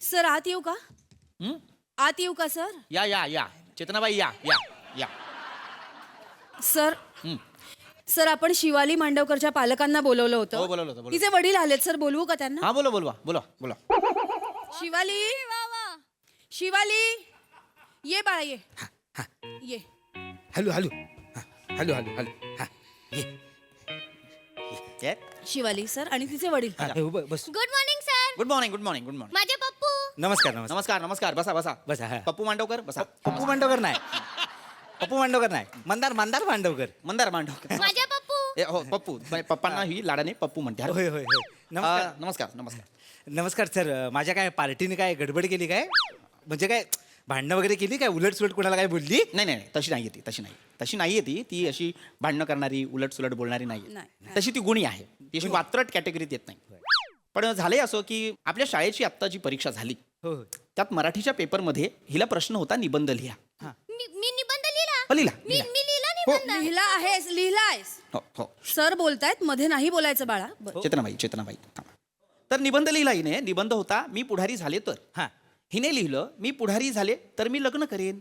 Sir आत येऊ का? हं? आत येऊ का सर? या या या चेतनाबाई या या या सर हं. सर आपण शिवाली मांडवकरच्या पालकांना बोलवलं हो, होतं. बोलवलं होतं, बोलवलं. तिचे वडील आलेत सर, बोलवू का त्यांना? हा बोला बोलवा बोला बोला. शिवाली शिवाली ये बाळा ये ये. Hello hello hello hello hello हा ये ये. शिवाली सर आणि तिचे वडील. हा, हो, बस good morning sir. Good morning good morning good morning. माझे पप्पू. नमस्कार नमस्कार नमस्कार नमस्कार बसा बसा बसा, हा. पप्पू मांडवकर बसा. पप्पू मांडवकर नाही पप्पू मांडवकर नाही मंदार मंदार मांडवकर मंदार मांडवकर. माझे पप्पू. हो पप्पू पप्पांना ही लाडाने पप्पू म्हणते हा. होय होय होय नमस्कार नमस्कार नमस्कार. नमस्कार सर माझ्या काय पार्टीने काय गडबड केली काय म्हणजे काय भांडणं वगैरे केली काय उलटसुलट कोणाला काय बोलली नाही नाही नाही, तशी नाही येते तशी नाही येते ती अशी भांडणं करणारी उलटसुलट बोलणारी नाही. नाही. तशी ती गुणी आहे ती अशी वात्रट कॅटेगरीत येत नाही. पण झालंय असं की आपल्या शाळेची आत्ता जी परीक्षा झाली हो हो त्यात मराठीच्या पेपरमध्ये हिला प्रश्न होता निबंध लिहा. मी निबंध लिहिला. लिहिला मी लिहिला. मी लिहिला निबंध. लिहिला आहेस. हो हो सर बोलतायत मध्ये नाही बोलायचं बाळा. बरं. चेतनाबाई थांबा. तर निबंध लिहिला हिने. निबंध होता मी पुढारी झाले तर. हा हिने लिहिलं मी पुढारी झाले तर मी लग्न करेन.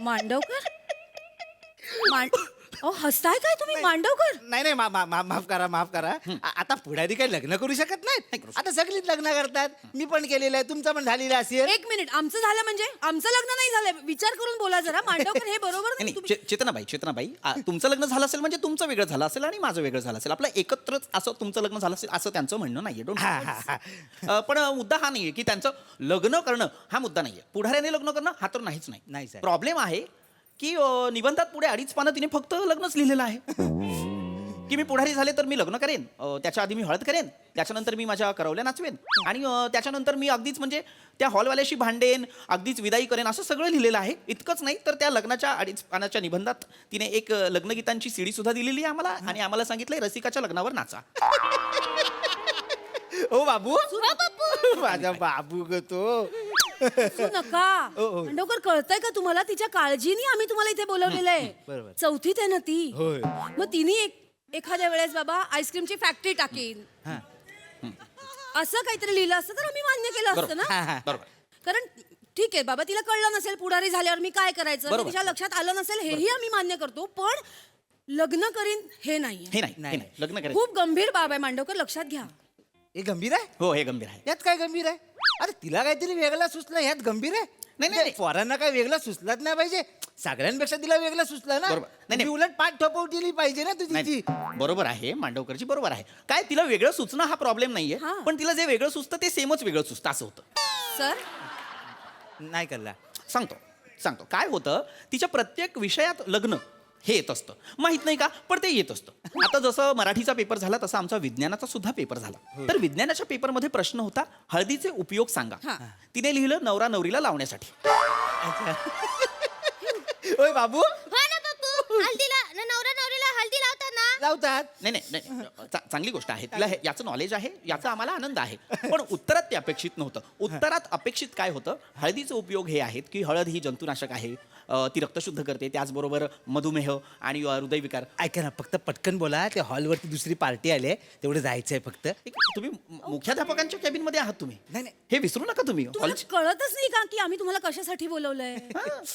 मांडवकर अहो हसताय काय तुम्ही मांडवकर? नाही नाही माफ करा आता पुढारी काही लग्न करू शकत नाहीत आता सगळीच लग्न करतात मी पण केलेलं आहे तुमचं पण झालेलं असेल एक मिनिट, आमचं झालं म्हणजे आमचं लग्न नाही झालं. विचार करून बोला जरा मांडवकर, हे बरोबर नाही. नाही तुम्ही- चेतनाबाई तुमचं लग्न झालं असेल म्हणजे तुमचं वेगळं झालं असेल आणि माझं वेगळं झालं असेल. आपलं एकत्रच असं तुमचं लग्न झालं असेल असं त्यांचं म्हणणं नाहीये. Don't हा, worry. हा, पण मुद्दा हा नाहीये की त्यांचं लग्न करणं हा मुद्दा नाहीये. पुढाऱ्याने लग्न करणं हा तर नाहीच नाही, नाही. sir. प्रॉब्लेम आहे की निबंधात पुढे 2.5 पानं तिने फक्त लग्नच लिहिलेलं आहे. की मी पुढारी झाले तर मी लग्न करेन, त्याच्या आधी मी हळद करेन, त्याच्यानंतर मी माझ्या करवल्या नाचवेन आणि त्याच्यानंतर मी अगदीच म्हणजे त्या हॉलवाल्याशी भांडेन, अगदीच विदाई करेन, असं सगळं लिहिलेलं आहे. इतकंच नाही तर त्या लग्नाच्या 2.5 पानाच्या निबंधात तिने एक लग्नगीतांची सीडी सुद्धा दिलेली आहे आम्हाला आणि आम्हाला सांगितलंय रसिकाच्या लग्नावर नाचा. ओ बाबू हो पप्पू. माझा बाबू ग तो हसू नका. हो, हो. मांडवकर, कळतंय का तुम्हाला? तिच्या काळजीने आम्ही तुम्हाला इथे बोलवलेलं आहे. बरोबर. चौथीत आहे ना ती. होय. मग तिने एखाद्या वेळेस बाबा आईस्क्रीमची फॅक्टरी टाकेन हा. असं काहीतरी लिहिलं असतं तर आम्ही मान्य केलं असतं हा, ना. हा. बरोबर. कारण ठीक आहे बाबा, तिला कळलं नसेल पुढारी झाल्यावर मी काय करायचं, बरोबर. तिच्या लक्षात आलं नसेल, हेही आम्ही मान्य करतो. पण लग्न करीन हे नाही. हे नाही लग्न करायचं. खूप गंभीर बाब आहे मांडवकर, लक्षात घ्या. हे गंभीर आहे हो हे गंभीर आहे. यात काय गंभीर आहे अरे तिला काहीतरी वेगळं सुचलं यात गंभीर आहे नाही. पोरांना काय वेगळं सुचलंच नाही पाहिजे सगळ्यांपेक्षा तिला वेगळं सुचलं ना बरोबर. नाही. ती उलट पाठ ठोपवली पाहिजे ना तुझी नाही, बरोबर आहे मांडवकरची बरोबर आहे. काय तिला वेगळं सुचणं हा प्रॉब्लेम नाहीये. हा. पण तिला जे वेगळं सुचतं ते सेमच वेगळं सुचतं असं होतं. सर नाही करला सांगतो काय होतं तिच्या प्रत्येक विषयात लग्न हे येत असतं. माहित नाही का पण ते येत असतं. आता जसं मराठीचा पेपर झाला तसा आमचा विज्ञानाचा सुद्धा पेपर झाला. तर विज्ञानाच्या पेपरमध्ये प्रश्न होता हळदीचे उपयोग सांगा. हा. तिने लिहिलं नवरा नवरीला लावण्यासाठी. ओय बाबू हो ना पप्पू. हल्दीला नवरा नवरीला हल्दी लावतात ना. लावतात नाही चांगली गोष्ट आहे. तिला याचं नॉलेज आहे, याचा आम्हाला आनंद आहे. पण उत्तरात ते अपेक्षित नव्हतं. उत्तरात अपेक्षित काय होतं, हळदीचे उपयोग हे आहेत की हळद ही जंतुनाशक आहे, ती रक्तशुद्ध करते, त्याचबरोबर मधुमेह आणि हृदयविकार. ऐका ना फक्त पटकन बोला त्या हॉलवरती दुसरी पार्टी आली तेवढं जायचंय फक्त तुम्ही मुख्याध्यापकांच्या कॅबिन मध्ये आहात तुम्ही. नाही. हे विसरू नका तुम्ही. तुम्हाला कळतच नाही का की आम्ही तुम्हाला कशासाठी बोलवलंय?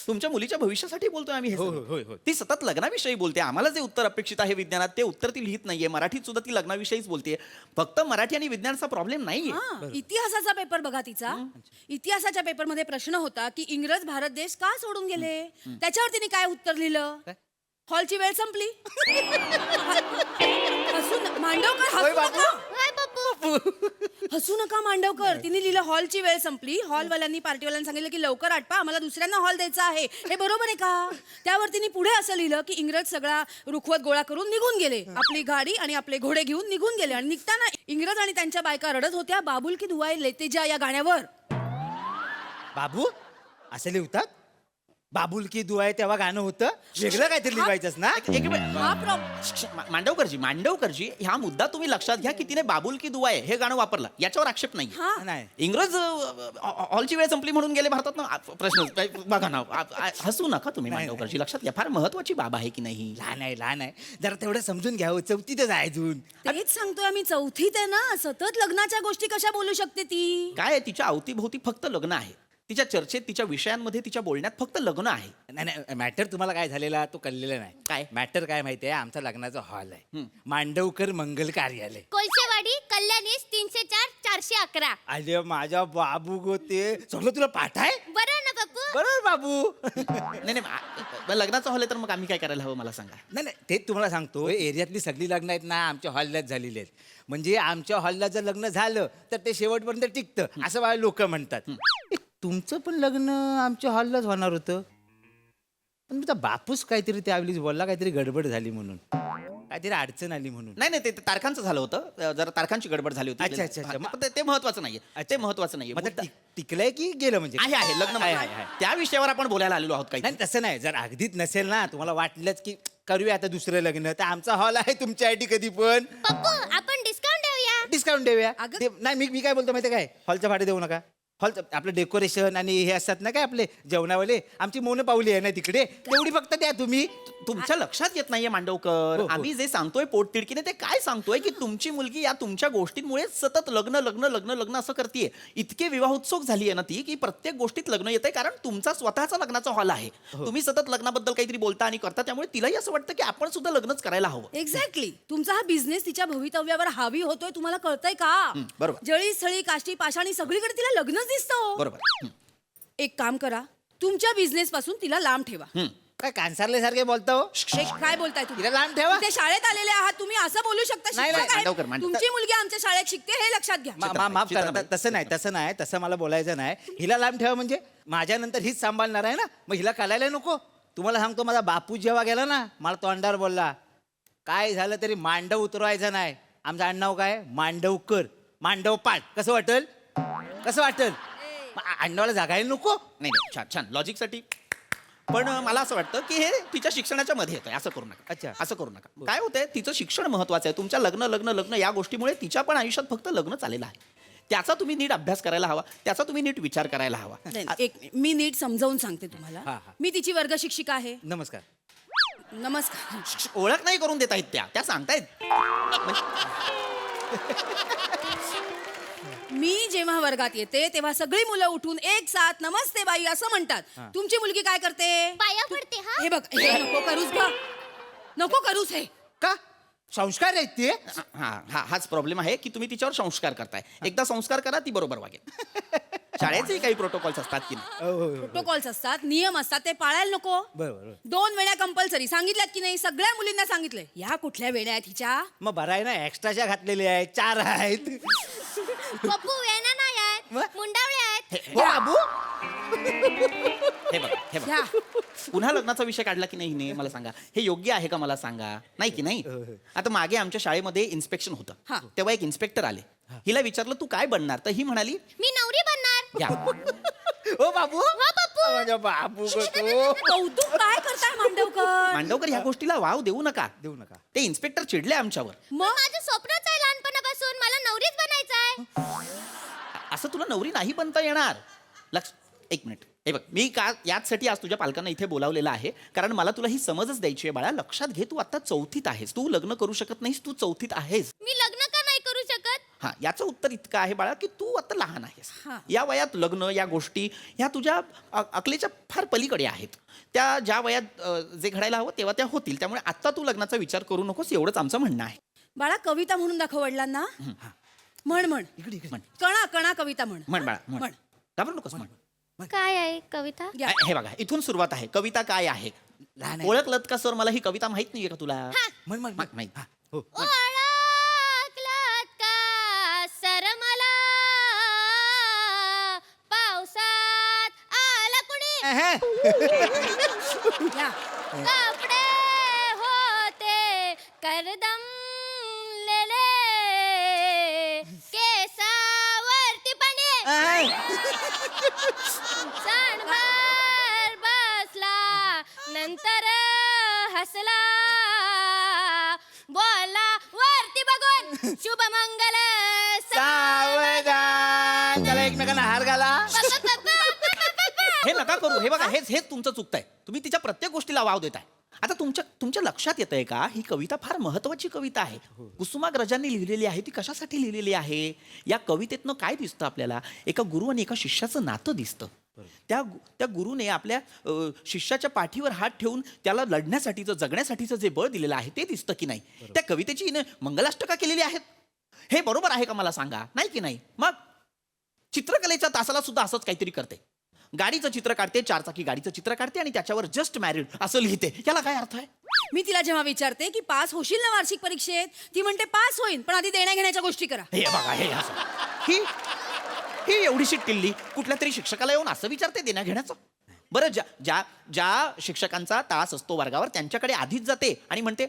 तुमच्या मुलीच्या भविष्यासाठी बोलतोय आम्ही हे हो, सगळं. होय. ती सतत लग्नाविषयी बोलते. आम्हाला जे उत्तर अपेक्षित आहे विज्ञानात ते उत्तर ती लिहित नाहीये. मराठीत सुद्धा ती लग्नाविषयीच बोलते. फक्त मराठी आणि विज्ञानचा प्रॉब्लेम नाहीये. हा, इतिहासाचा पेपर बघा तिचा. इतिहासाच्या पेपरमध्ये प्रश्न होता की इंग्रज भारत देश का सोडून गेले. त्याच्यावर तिने काय उत्तर लिहिलं? हॉलची वेळ संपली. मांडवकर ओय हसू बाबू. नका. हाय पप्पू. हसू नका मांडवकर. तिने लिहिलं हॉलची वेळ संपली. हॉलवाल्यांनी पार्टीवाल्यांनी सांगितलं की लवकर आटपा, आम्हाला दुसऱ्यांना हॉल द्यायचा आहे. हे बरोबर आहे का? त्यावर तिने पुढे असं लिहिलं की इंग्रज सगळा रुखवत गोळा करून निघून गेले. आपली गाडी आणि आपले घोडे घेऊन निघून गेले आणि निघताना इंग्रज आणि त्यांच्या बायका रडत होत्या बाबुल की दुआए लेते जा या गाण्यावर. बाबू असे लिहतात बाबुल की दुआ आहे तेव्हा गाणं होतं वेगळं काहीतरी लिहायचंच ना. एक मिनिट. हा प्रॉब्लेम. मांडवकरजी ह्या मुद्दा तुम्ही लक्षात घ्या की तिने बाबुल की दुआ आहे हे गाणं वापरलं याच्यावर आक्षेप नाही. हा नाही इंग्रज हॉलची वेळ संपली म्हणून गेले भारतात ना प्रश्न बघा ना हसू नका तुम्ही नाही, मांडवकरजी लक्षात घ्या फार महत्वाची बाब आहे की नाही. लहान आहे जरा तेवढं समजून घ्यावं चौथीतच आहे अजून. तेच सांगतोय आम्ही चौथीत आहे ना सतत लग्नाच्या गोष्टी कशा बोलू शकते ती. काय आहे, तिच्या अवतीभोवती फक्त लग्न आहे. तिच्या चर्चेत तिच्या विषयांमध्ये तिच्या बोलण्यात फक्त लग्न आहे. नाही मॅटर तुम्हाला काय झालेला तो कळलेला नाही. काय? मॅटर काय माहितीये आमचा लग्नाचा हॉल आहे मांडवकर मंगल कार्यालय. कोळशेवाडी कल्याणीस 304 411. अरे माझ्या बाबू गो ते सगळं तुला पाठ आहे. बरं ना पप्पू. बरोबर बाबू. नाही लग्नाचं हॉल आहे तर मग आम्ही काय करायला हवं मला सांगा. नाही तेच तुम्हाला सांगतो एरियातली सगळी लग्न आहेत ना आमच्या हॉललाच झालेली आहेत. म्हणजे आमच्या हॉलला जर लग्न झालं तर ते शेवटपर्यंत टिकतं असं मला लोक म्हणतात. तुमचं पण लग्न आमच्या हॉललाच होणार होतं पण तुमचा बापूस काहीतरी त्यावेळी बोलला काहीतरी गडबड झाली म्हणून काहीतरी अडचण आली म्हणून. नाही ते तारखांचं झालं होतं जरा तारखांची गडबड झाली होती. अच्छा. हा, पण ते महत्वाचं नाहीये. ते महत्वाचं नाहीये. मग ते मुद्दा- टिकलंय की गेलं म्हणजे. आहे लग्न आहे. त्या विषयावर आपण बोलायला आलेलो आहोत काही. नाही तसं नाही जर अगदीच नसेल ना तुम्हाला वाटलंच की करूया आता दुसरं लग्न तर आमचा हॉल आहे तुमच्यासाठी कधी पण पप्पू आपण डिस्काउंट देऊया. डिस्काउंट देऊया. अगं- नाही मी काय बोलतो माहिती काय हॉलचं भाडे देऊ नका. हॉलचं आपलं डेकोरेशन आणि हे असतात ना काय आपले जेवणावाले आमची मोन पावली आहे ना तिकडे तेवढी फक्त द्या तुम्ही. तुमच्या लक्षात येत नाहीये मांडवकर. हो. आम्ही जे सांगतोय पोटतिडकीने ते काय सांगतोय की तुमची मुलगी या तुमच्या गोष्टींमुळे सतत लग्न असं करतेय. इतके विवाहोत्सुक झाली आहे ना ती की प्रत्येक गोष्टीत लग्न येतंय कारण तुमचा स्वतःचा लग्नाचा हॉल आहे. तुम्ही सतत लग्नाबद्दल काहीतरी बोलता आणि करता त्यामुळे तिलाही असं वाटतं की आपण सुद्धा लग्नच करायला हवं. एक्झॅक्टली तुमचा हा बिझनेस तिच्या भवितव्यावर हावी होतोय तुम्हाला कळतंय का. बरोबर. जळी स्थळी काष्टी पाषाणी सगळीकडे तिला लग्नच दिसतं. बरोबर. एक काम करा तुमच्या बिझनेस पासून तिला लांब ठेवा. काय कांसारले सारखे बोलता हो. काय बोलताय तुम्ही. तिला लांब ठेवा. ते शाळेत आलेले आहात तुम्ही असं बोलू शकता. नाही, शिक्षक आहेत. मांडवकर, मांडवकर. तुमची मुलगी आमच्या शाळेत शिकते हे लक्षात घ्या. माफ करा चित्राबाई. तसं नाही तसं मला बोलायचं नाही. हिला लांब ठेवा म्हणजे माझ्यानंतर हीच सांभाळणार आहे ना मग हिला कळायला नको. तुम्हाला सांगतो माझा बापू जेव्हा गेला ना मला तोंडावर बोलला काय झालं तरी मांडव उतरवायचं नाही. आमचं आडनाव काय मांडवकर मांडव पाठ कसं वाटेल आडनावाला जागायला नको. नाही छान लॉजिकसाठी. पण मला असं वाटतं की हे तिच्या शिक्षणाच्या मध्ये येतंय. असं करू नका. अच्छा. असं करू नका. काय होतंय तिचं शिक्षण महत्वाचं आहे. तुमच्या लग्न या गोष्टीमुळे तिच्या पण आयुष्यात फक्त लग्न चाललेलं आहे. त्याचा तुम्ही नीट अभ्यास करायला हवा. त्याचा तुम्ही नीट विचार करायला हवा. नाही, एक मी नीट समजावून सांगते हा, तुम्हाला. हा. मी तिची वर्ग शिक्षिका आहे. नमस्कार. नमस्कार. ओळख नाही करून देता येत त्या सांगतायत. मी जेव्हा वर्गात येते तेव्हा सगळी मुलं उठून एक साथ नमस्ते बाई असं म्हणतात. तुमची मुलगी काय करते. पाया पडते हा. हे बघ हे नको करूस ग. नको करूस हे. का संस्कार आहेत ते. हाच प्रॉब्लेम आहे की तुम्ही तिच्यावर संस्कार करताय. एकदा संस्कार करा ती बरोबर वागेल. शाळेचे काही प्रोटोकॉल्स असतात की नाही. प्रोटोकॉल्स असतात नियम असतात ते पाळायला नको. बरोबर. 2 वेळा कंपल्सरी सांगितल्यात की नाही. सगळ्या मुलींना सांगितलंय. या कुठल्या वेळा आहेत हिच्या. मग बरं आहे ना एक्स्ट्राच्या घातलेल्या आहेत 4 आहेत. पप्पू वेणा नाही आहेत व? मुंडावळे आहेत. हो बाबू. हे बघा या. पुन्हा लग्नाचा विषय काढला की नाही हिने मला सांगा. हे योग्य आहे का मला सांगा. नाही की नाही. आता मागे आमच्या शाळेमध्ये इन्स्पेक्शन हा. होतं तेव्हा एक इन्स्पेक्टर आले. हिला विचारलं तू काय बनणार तर ही म्हणाली मी नवरी बनणार. या. हो बाबू. हो पप्पू. माझ्या बाबू गो कौतुक काय करताय मांडवकर. मांडवकर ह्या गोष्टीला वाव देऊ नका. देऊ नका. ते इन्स्पेक्टर चिडले आमच्यावर. मग माझं स्वप्नच आहे लहानपणापासून मला नवरीच बनायचं आहे. असं तुला नवरी नाही बनता येणार. लक्ष एक मिनिट. हे बघ मी का याचसाठी आज तुझ्या पालकांना इथे बोलावलेलं आहे कारण मला तुला ही समजच द्यायची आहे बाळा. लक्षात घे तू आता 4थीत आहेस. तू लग्न करू शकत नाहीस. तू 4थीत आहेस. मी लग्न का नाही करू शकत. हा याचं उत्तर इतकं आहे बाळा की तू आता लहान आहेस. हा. या वयात लग्न या गोष्टी ह्या तुझ्या अकलेच्या फार पलीकडे आहेत. त्या ज्या वयात जे घडायला हवं तेव्हा त्या होतील. त्यामुळे आता तू लग्नाचा विचार करू नकोस एवढंच आमचं म्हणणं आहे. बाळा कविता म्हणून दाखव वडिलांना. म्हण इकडे म्हण कणा कणा कविता म्हण. म्हण बाळा म्हण. म्हण. घाबरू नकोस म्हण. काय आहे कविता. या. हे बघा इथून सुरुवात आहे. कविता काय आहे लहान आहे. ओळखलत का सर. मला ही कविता माहित नाहीये का तुला. म्हण माहित. हो ओळखलात का सर मला पावसात आला कुणी. या. कपडे होते करदमलेले केसावरती पाणी. सणभर बसला नंतर हसला बोलला वरती बघून शुभ मंगल सावधान. त्याला एकमेकांना हार घाला. हे नका करू. हे बघा, हेच तुमचं चुकतंय. तुम्ही तिच्या प्रत्येक गोष्टीला वाव देताय. आता तुमच्या लक्षात येतंय का, ही कविता फार महत्वाची कविता आहे. कुसुमाग्रजांनी लिहिलेली आहे. ती कशासाठी लिहिलेली आहे? या कवितेतनं काय दिसतं आपल्याला? एका गुरु आणि एका शिष्याचं नातं दिसतं. त्या गुरुने आपल्या शिष्याच्या पाठीवर हात ठेवून त्याला लढण्यासाठीचं, जगण्यासाठीचं जे बळ दिलेलं आहे ते दिसतं की नाही? त्या कवितेची हिने मंगलाष्टका केलेली आहेत. हे बरोबर आहे का मला सांगा? नाही की नाही? मग चित्रकलेच्या तासाला सुद्धा असंच काहीतरी करते. गाडीचं चित्र काढते, 4 चाकी गाडीचं चित्र काढते आणि त्याच्यावर जस्ट मॅरिड असं लिहिते. याला काय अर्थ आहे? मी तिला जेव्हा विचारते की पास होशील ना वार्षिक परीक्षेत, ती म्हणते पास होईन, पण आधी देण्या घेण्याच्या गोष्टी करा. हे बघा, हे असं ही एवढीशी टिल्ली कुठल्या तरी शिक्षकाला येऊन असं विचारते देण्या घेण्याचं. बरं, ज्या शिक्षकांचा तास असतो वर्गावर त्यांच्याकडे आधीच जाते आणि म्हणते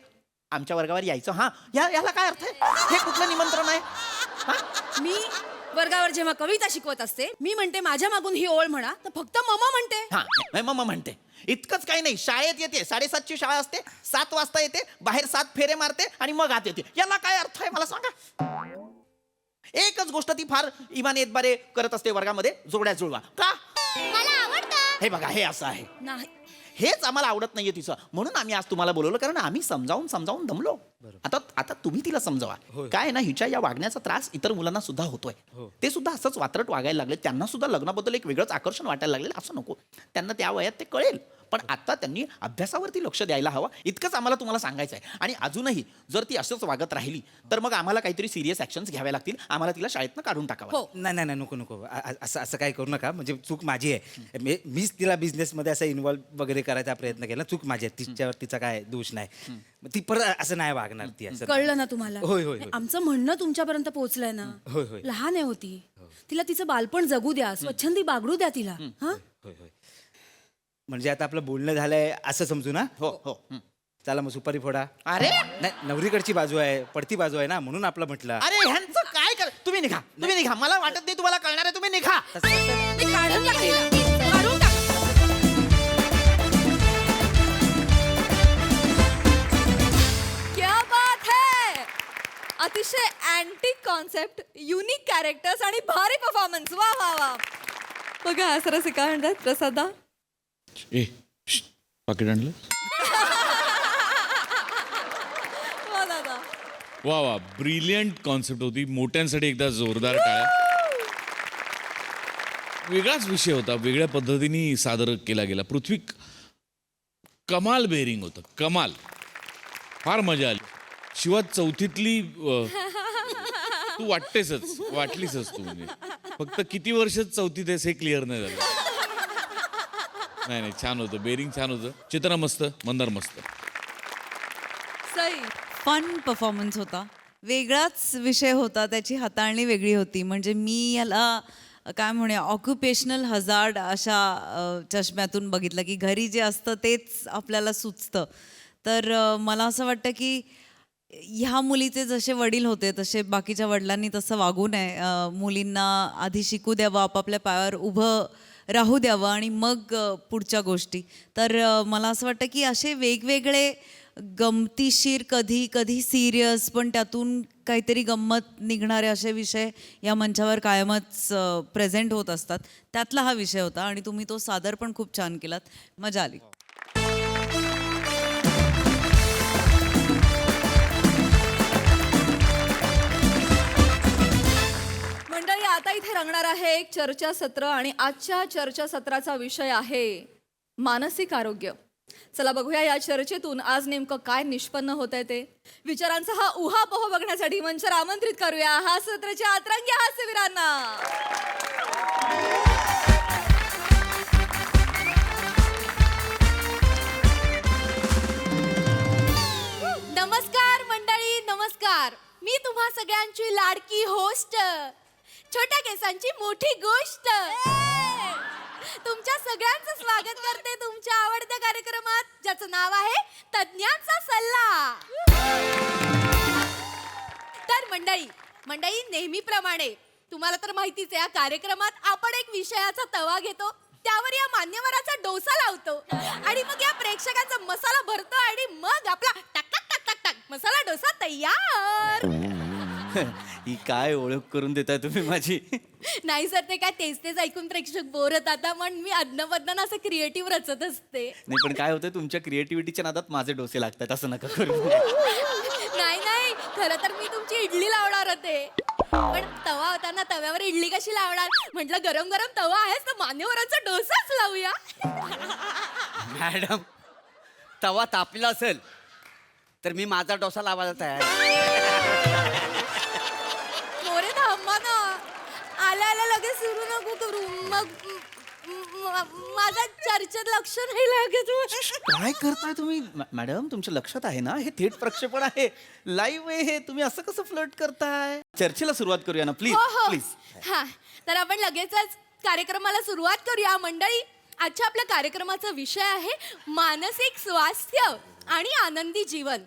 आमच्या वर्गावर यायचं. हा, याला काय अर्थ आहे? हे कुठलं निमंत्रण आहे? मी वर्गावर जेव्हा कविता शिकवत असते, मी म्हणते माझ्या मागून ही ओळ म्हणा, तर फक्त ममा म्हणते. हा, मम्मा म्हणते. इतकंच काही नाही. शाळेत येते, 7:30ची शाळा असते, 7 वाजता येते, बाहेर 7 फेरे मारते आणि मग आत येते. याला काय अर्थ आहे मला सांगा? एकच गोष्ट ती फार इमाने एतबारे करत असते वर्गामध्ये, जोड्या जुळवा. का? मला आवडतं. हे बघा, हे असं आहे. नाही, हेच आम्हाला आवडत नाहीये तिचं. म्हणून आम्ही आज तुम्हाला बोलवलं, कारण आम्ही समजावून दमलो. आता तुम्ही तिला समजावा. काय ना, हिच्या या वागण्याचा त्रास इतर मुलांना सुद्धा होतोय. ते सुद्धा असंच वात्रट वागायला लागले. त्यांना सुद्धा लग्नाबद्दल एक वेगळंच आकर्षण वाटायला लागले. असं नको. त्यांना त्या वयात ते कळेल, पण आता त्यांनी अभ्यासावरती लक्ष द्यायला हवं. इतकंच आम्हाला तुम्हाला सांगायचं आहे. आणि अजूनही जर ती असंच वागत राहिली तर मग आम्हाला काहीतरी सिरियस ऍक्शन्स घ्याव्या लागतील. आम्हाला तिला शाळेतनं काढून टाकावं. हो. नाही नको. असं काही करू नका. म्हणजे चूक माझी आहे. मीच तिला बिझनेसमध्ये असं इन्व्हॉल्व वगैरे करायचा प्रयत्न केला. चूक माझी आहे. तिच्यावर तिचा काय दोष नाही. ती परत असं नाही वागणार ती. असं कळलं ना तुम्हाला? होय. आमचं म्हणणं तुमच्यापर्यंत पोहोचलंय ना? होय. लहान आहे होती, तिला तिचं बालपण जगू द्या, स्वच्छंदी बागडू द्या तिला. हा, होय. म्हणजे आता आपलं बोलणं झालंय असं समजू ना? हो. चला मग सुपारी फोडा. अरे नाही, नवरीकडची बाजू आहे, पडती बाजू आहे ना, म्हणून आपलं म्हटलं. अरे ह्यांचं काय कर. तुम्ही निघा. मला वाटत नाही तुम्हाला कळणार आहे. तुम्ही निघा. ते काढून टाका तिला. काढून टाका. क्या बात है. अतिशय अँटिक कॉन्सेप्ट, युनिक कॅरेक्टर्स आणि भारी परफॉर्मन्स. वा वा वा. बघा हा सरस काय म्हणतात प्रसादा. पाकिट आणलं. वा दादा. वा ब्रिलियंट कॉन्सेप्ट होती. मोठ्यांसाठी एकदा जोरदार टाळ्या. वेगळाच विषय होता, वेगळ्या पद्धतीने सादर केला गेला. पृथ्वी कमाल बेरिंग होतं, कमाल. फार मजा आली. शिवाय चौथीतली तू वाटलीसच तू. म्हणजे फक्त किती वर्ष चौथीत आहेस हे क्लिअर नाही झालं. नाही, छान होतं. बेरिंग छान होतं. चित्रा मस्त, मंदार मस्त. सई. फन परफॉर्मन्स होता. वेगळाच विषय होता, त्याची हाताळणी वेगळी होती. म्हणजे मी याला काय म्हणूया ऑक्युपेशनल हजार्ड अशा चष्म्यातून बघितलं की घरी जे असतं तेच आपल्याला सुचतं. तर मला असं वाटतं की ह्या मुलीचे जसे वडील होते तसे बाकीच्या वडिलांनी तसं वागू नये. मुलींना आधी शिकू द्यावं, आपापल्या पायावर उभं राहू द्यावं आणि मग पुढच्या गोष्टी. तर मला असं वाटतं की असे वेगवेगळे गमतीशीर, कधी सिरियस, पण त्यातून काहीतरी गंमत निघणारे असे विषय या मंचावर कायमच प्रेझेंट होत असतात. त्यातला हा विषय होता आणि तुम्ही तो सादर पण खूप छान केलात. मजा आली. मंडळी, आता इथे रंगणार आहे एक चर्चासत्र आणि आजच्या चर्चासत्राचा विषय आहे मानसिक आरोग्य. चला बघूया या चर्चेतून आज नेमकं काय निष्पन्न होत आहे ते. विचारांचा हा उहापोह बघण्यासाठी मंचावर आमंत्रित करूया हास्यसत्राच्या अतरंगी हास्यवीरांना. नमस्कार मंडळी, नमस्कार. मी तुम्हा सगळ्यांची लाडकी होस्ट, छोट्या केसांची मोठी गोष्ट. तुमच्या सगळ्यांचं स्वागत करते तुमच्या आवडत्या कार्यक्रमात, ज्याचं नाव आहे तज्ञांचा सल्ला. तर मंडळी नेहमीप्रमाणे तुम्हाला तर माहितीच आहे, या कार्यक्रमात आपण एक विषयाचा तवा घेतो, त्यावर या मान्यवराचा डोसा लावतो आणि मग या प्रेक्षकांचा मसाला भरतो आणि मग आपला टक टक टक टक टक मसाला डोसा तयार. ही काय ओळख करून देताय तुम्ही माझी. नाही सर, ते काय तेच तेच ऐकून प्रेक्षक बोर होतात म्हणून मी अदनबदन असं क्रिएटिव्ह रचत असते. नाही पण काय होतं, तुमच्या क्रिएटिव्हिटीच्या नादात माझे डोसे लागतात, असं नका करू. नाही नाही, खरं तर मी तुमची इडली लावणार होते, पण तवा होता ना, तव्यावर इडली कशी लावणार, म्हटलं गरम गरम तवा आहेच तर मान्यवरांचा डोसाच लावूया. मॅडम, तवा तापला असेल तर मी माझा डोसा लावायला तयार आहे. मोरे थांबा ना, आल्या आल्या लगेच सुरू नको करू, मग माझा चर्चेत लक्ष नाही लागत. काय करताय तुम्ही मॅडम? तुमच्या लक्षात आहे ना, हे थेट प्रक्षेपण आहे, लाईव्ह आहे हे. तुम्ही असं कसं फ्लर्ट करताय? चर्चेला सुरुवात करूया ना, प्लीज हो हो प्लीज. हा, तर आपण लगेचच कार्यक्रमाला सुरुवात करूया. मंडळी, आजच्या आपल्या कार्यक्रमाचा विषय आहे मानसिक स्वास्थ्य आणि आनंदी जीवन.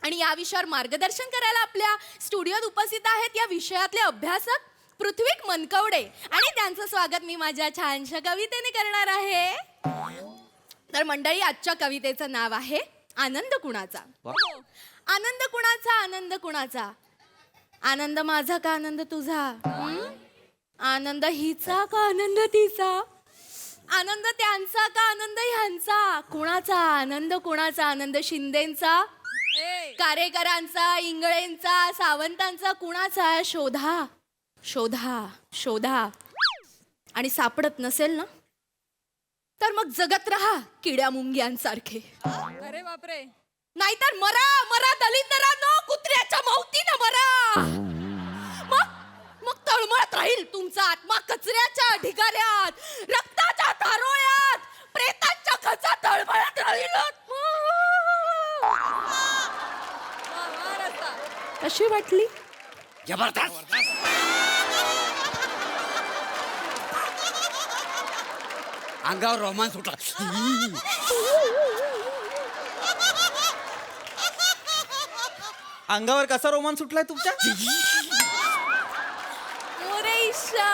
आणि या विषयावर मार्गदर्शन करायला आपल्या स्टुडिओत उपस्थित आहेत या विषयातले अभ्यासक पृथ्वीक मनकवडे, आणि त्यांचं स्वागत मी माझ्या छानशा कवितेने करणार आहे. तर मंडळी, आजच्या कवितेचं नाव आहे आनंद कुणाचा. आनंद कुणाचा, आनंद कुणाचा, आनंद माझा का आनंद तुझा, आनंद हिचा का आनंद तिचा, आनंद त्यांचा का आनंद ह्यांचा, कुणाचा आनंद, कुणाचा आनंद शिंदेचा, कारेकरांचा, इंगळेंचा, सावंतांचा, कुणाचा, शोधा शोधा शोधा. आणि सापडत नसेल ना, तर मग जगत राहा किड्या मुंग्यांसारखे. अरे बापरे. नाहीतर मरा मरा दलिंदरांनो, कुत्र्याच्या मौतीनं मरा. मग तळमळत राहील तुमचा आत्मा कचऱ्याच्या ढिगाऱ्यात, रक्ताच्या तारोळ्यात, प्रेतांच्या खचा तळमळत राहील आत्मा. कशी वाटली? जबरदस्त. अंगावर रोमांस उठला. अंगावर कसा रोमांस सुटलाय तुमच्या? मोरे ईशा.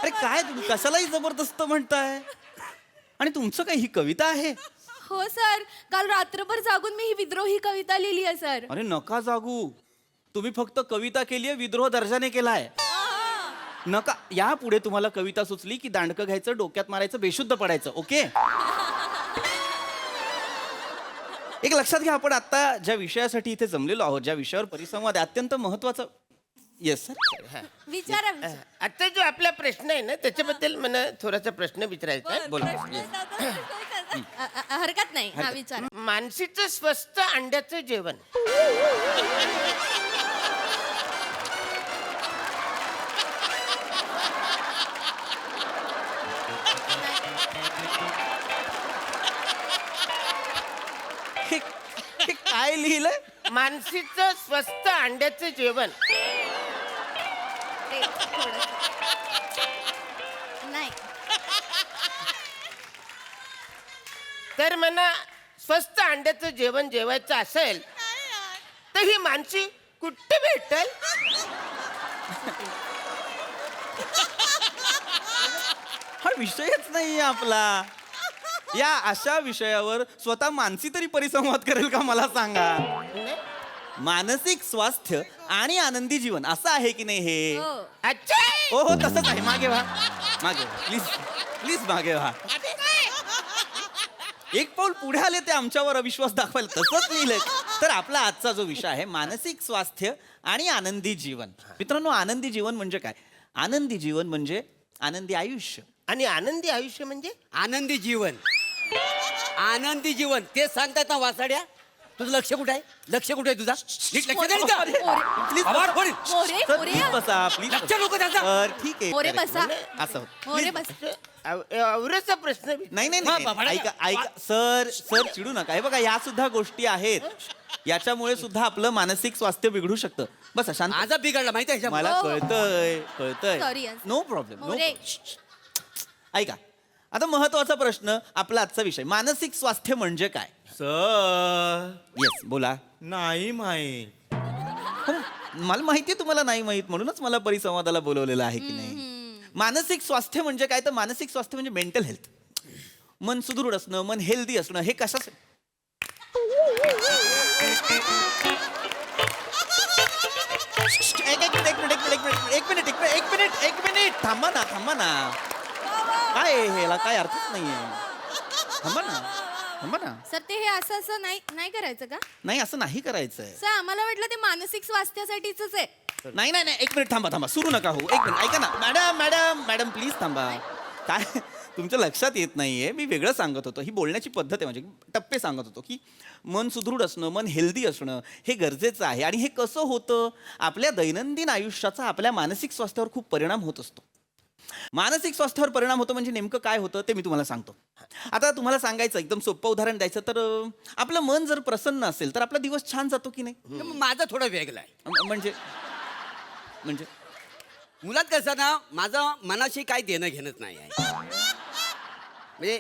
अरे काय तुम्ही कशालाही जबरदस्त म्हणताय? आणि तुमचं काय, ही कविता आहे? हो सर, काल रात्रभर जागून मी ही विद्रोही कविता लिहिली आहे सर. अरे नका जागू, तुम्ही फक्त कविता केली आहे, विद्रोह दर्जाने केलाय. नका, यापुढे तुम्हाला कविता सुचली की दांडकं घ्यायचं, डोक्यात मारायचं, बेशुद्ध पडायचं. ओके? एक लक्षात घ्या, आपण आता ज्या विषयासाठी इथे जमलेलो आहोत, ज्या विषयावर परिसंवाद आहे, अत्यंत महत्वाचा. Yes sir. विचारा. आता जो आपला प्रश्न आहे ना, त्याच्याबद्दल मला थोडासा प्रश्न विचारायचा आहे. बोला. हरकत नाही, हा विचारा. मानसीचं स्वस्त अंड्याचं जेवण. हे काय लिहिलंय? मानसीचं स्वस्त अंड्याचं जेवण. ते थोडंसं. नाही. तर मला स्वस्त अंड्याचं जेवण जेवायचं असेल तर ही मानसी कुठे भेटेल? हा विषयच नाहीये आपला. या अशा विषयावर स्वतः मानसी तरी परिसंवाद करेल का, मला सांगा. मानसिक स्वास्थ्य आणि आनंदी जीवन असं आहे की नाही हे? अच्छा. हो हो, तसंच आहे. मागे व्हा, मागे प्लीज प्लीज मागे व्हा. एक पाऊल पुढे आले ते आमच्यावर अविश्वास दाखवायला. तसंच लिहिलंय. तर आपला आजचा जो विषय आहे मानसिक स्वास्थ्य आणि आनंदी जीवन. मित्रांनो, आनंदी जीवन म्हणजे काय? आनंदी जीवन म्हणजे आनंदी आयुष्य. आणि आनंदी आयुष्य म्हणजे आनंदी जीवन. आनंदी जीवन ते सांगतायत ना वासाड्या. तुझं लक्ष कुठे आहे? लक्ष कुठे आहे तुझा? नीट लक्ष दे इथं. प्लीज आवाज बसा. खोल. मोरे सर, मोरे प्लीज बसा, प्लीज. लक्ष नको त्याचं. सर, ठीक आहे. मोरे बसा. असं मोरे Please. बस. एवढाचा प्रश्न नाही नाही वा, नाही. वा, ऐका ऐका सर, सर चिडू नका. हे बघा, या सुद्धा गोष्टी आहेत. याच्यामुळे सुद्धा आपलं मानसिक स्वास्थ्य बिघडू शकतं. बस शांत. माझा बिघडला माहिती आहे ह्याच्यामुळे. मला हो, हो. कळतंय कळतंय. Sorry, yes. No problem. More. ऐका, आता महत्वाचा प्रश्न, आपला आजचा विषय मानसिक स्वास्थ्य म्हणजे काय? सर येस, बोला. नाही माहीत. मला माहितीये तुम्हाला नाही माहित, म्हणूनच मला परिसंवादाला बोलवलेलं आहे की नाही. मानसिक स्वास्थ्य म्हणजे काय? तर मानसिक स्वास्थ्य म्हणजे मेंटल हेल्थ. मन सुदृढ असणं, मन हेल्दी असणं, हे कशाच एक मिनिट थांबा ना. काय आहे? ह्याला काय अर्थच नाहीये. थांबा ना. सर ते हे असं नाही नाही करायचं का? नाही, असं नाही करायचंय. सर आम्हाला वाटलं ते मानसिक स्वास्थ्यासाठीच आहे. नाही, एक मिनिट थांबा. सुरू नका हो. एक मिनिट ऐका ना. मॅडम प्लीज थांबा. काय तुमच्या लक्षात येत नाहीये? मी वेगळं सांगत होतो. ही बोलण्याची पद्धत आहे, म्हणजे टप्पे सांगत होतो की मन सुदृढ असणं, मन हेल्दी असणं हे गरजेचं आहे. आणि हे कसं होतं? आपल्या दैनंदिन आयुष्याचा आपल्या मानसिक स्वास्थ्यावर खूप परिणाम होत असतो. मानसिक स्वास्थ्यावर परिणाम होतो म्हणजे नेमकं काय होतं ते मी तुम्हाला सांगतो. आता तुम्हाला सांगायचं, एकदम सोपं उदाहरण द्यायचं तर आपलं मन जर प्रसन्न असेल तर आपला दिवस छान जातो की नाही? माझं थोडं वेगळं आहे. म्हणजे मुलात कसं ना, माझं मनाशी काही देणं घेणंच नाही आहे. म्हणजे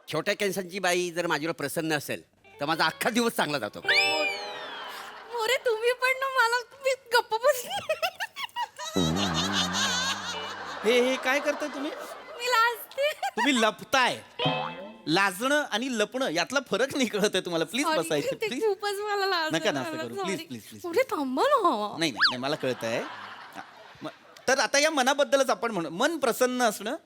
छोट्या केसांची बाई जर माझ्यावर प्रसन्न असेल तर माझा अख्खा दिवस चांगला जातो. मोरे तुम्ही पण ना मला तुम्ही गप्प बस. हे काय करताय तुम्ही? मी लाजते. तुम्ही लपताय. लाजणं आणि लपणं यातला फरक नाही कळत आहे तुम्हाला? प्लीज Sorry, बसायचं ते प्लीज. खूपच मला लाज नका ना वाटते. असं करू. Sorry. प्लीज. मोरे थांबा ना. नाही मला कळत आहे. तर आता या मनाबद्दलच आपण म्हणू. मन प्रसन्न असणं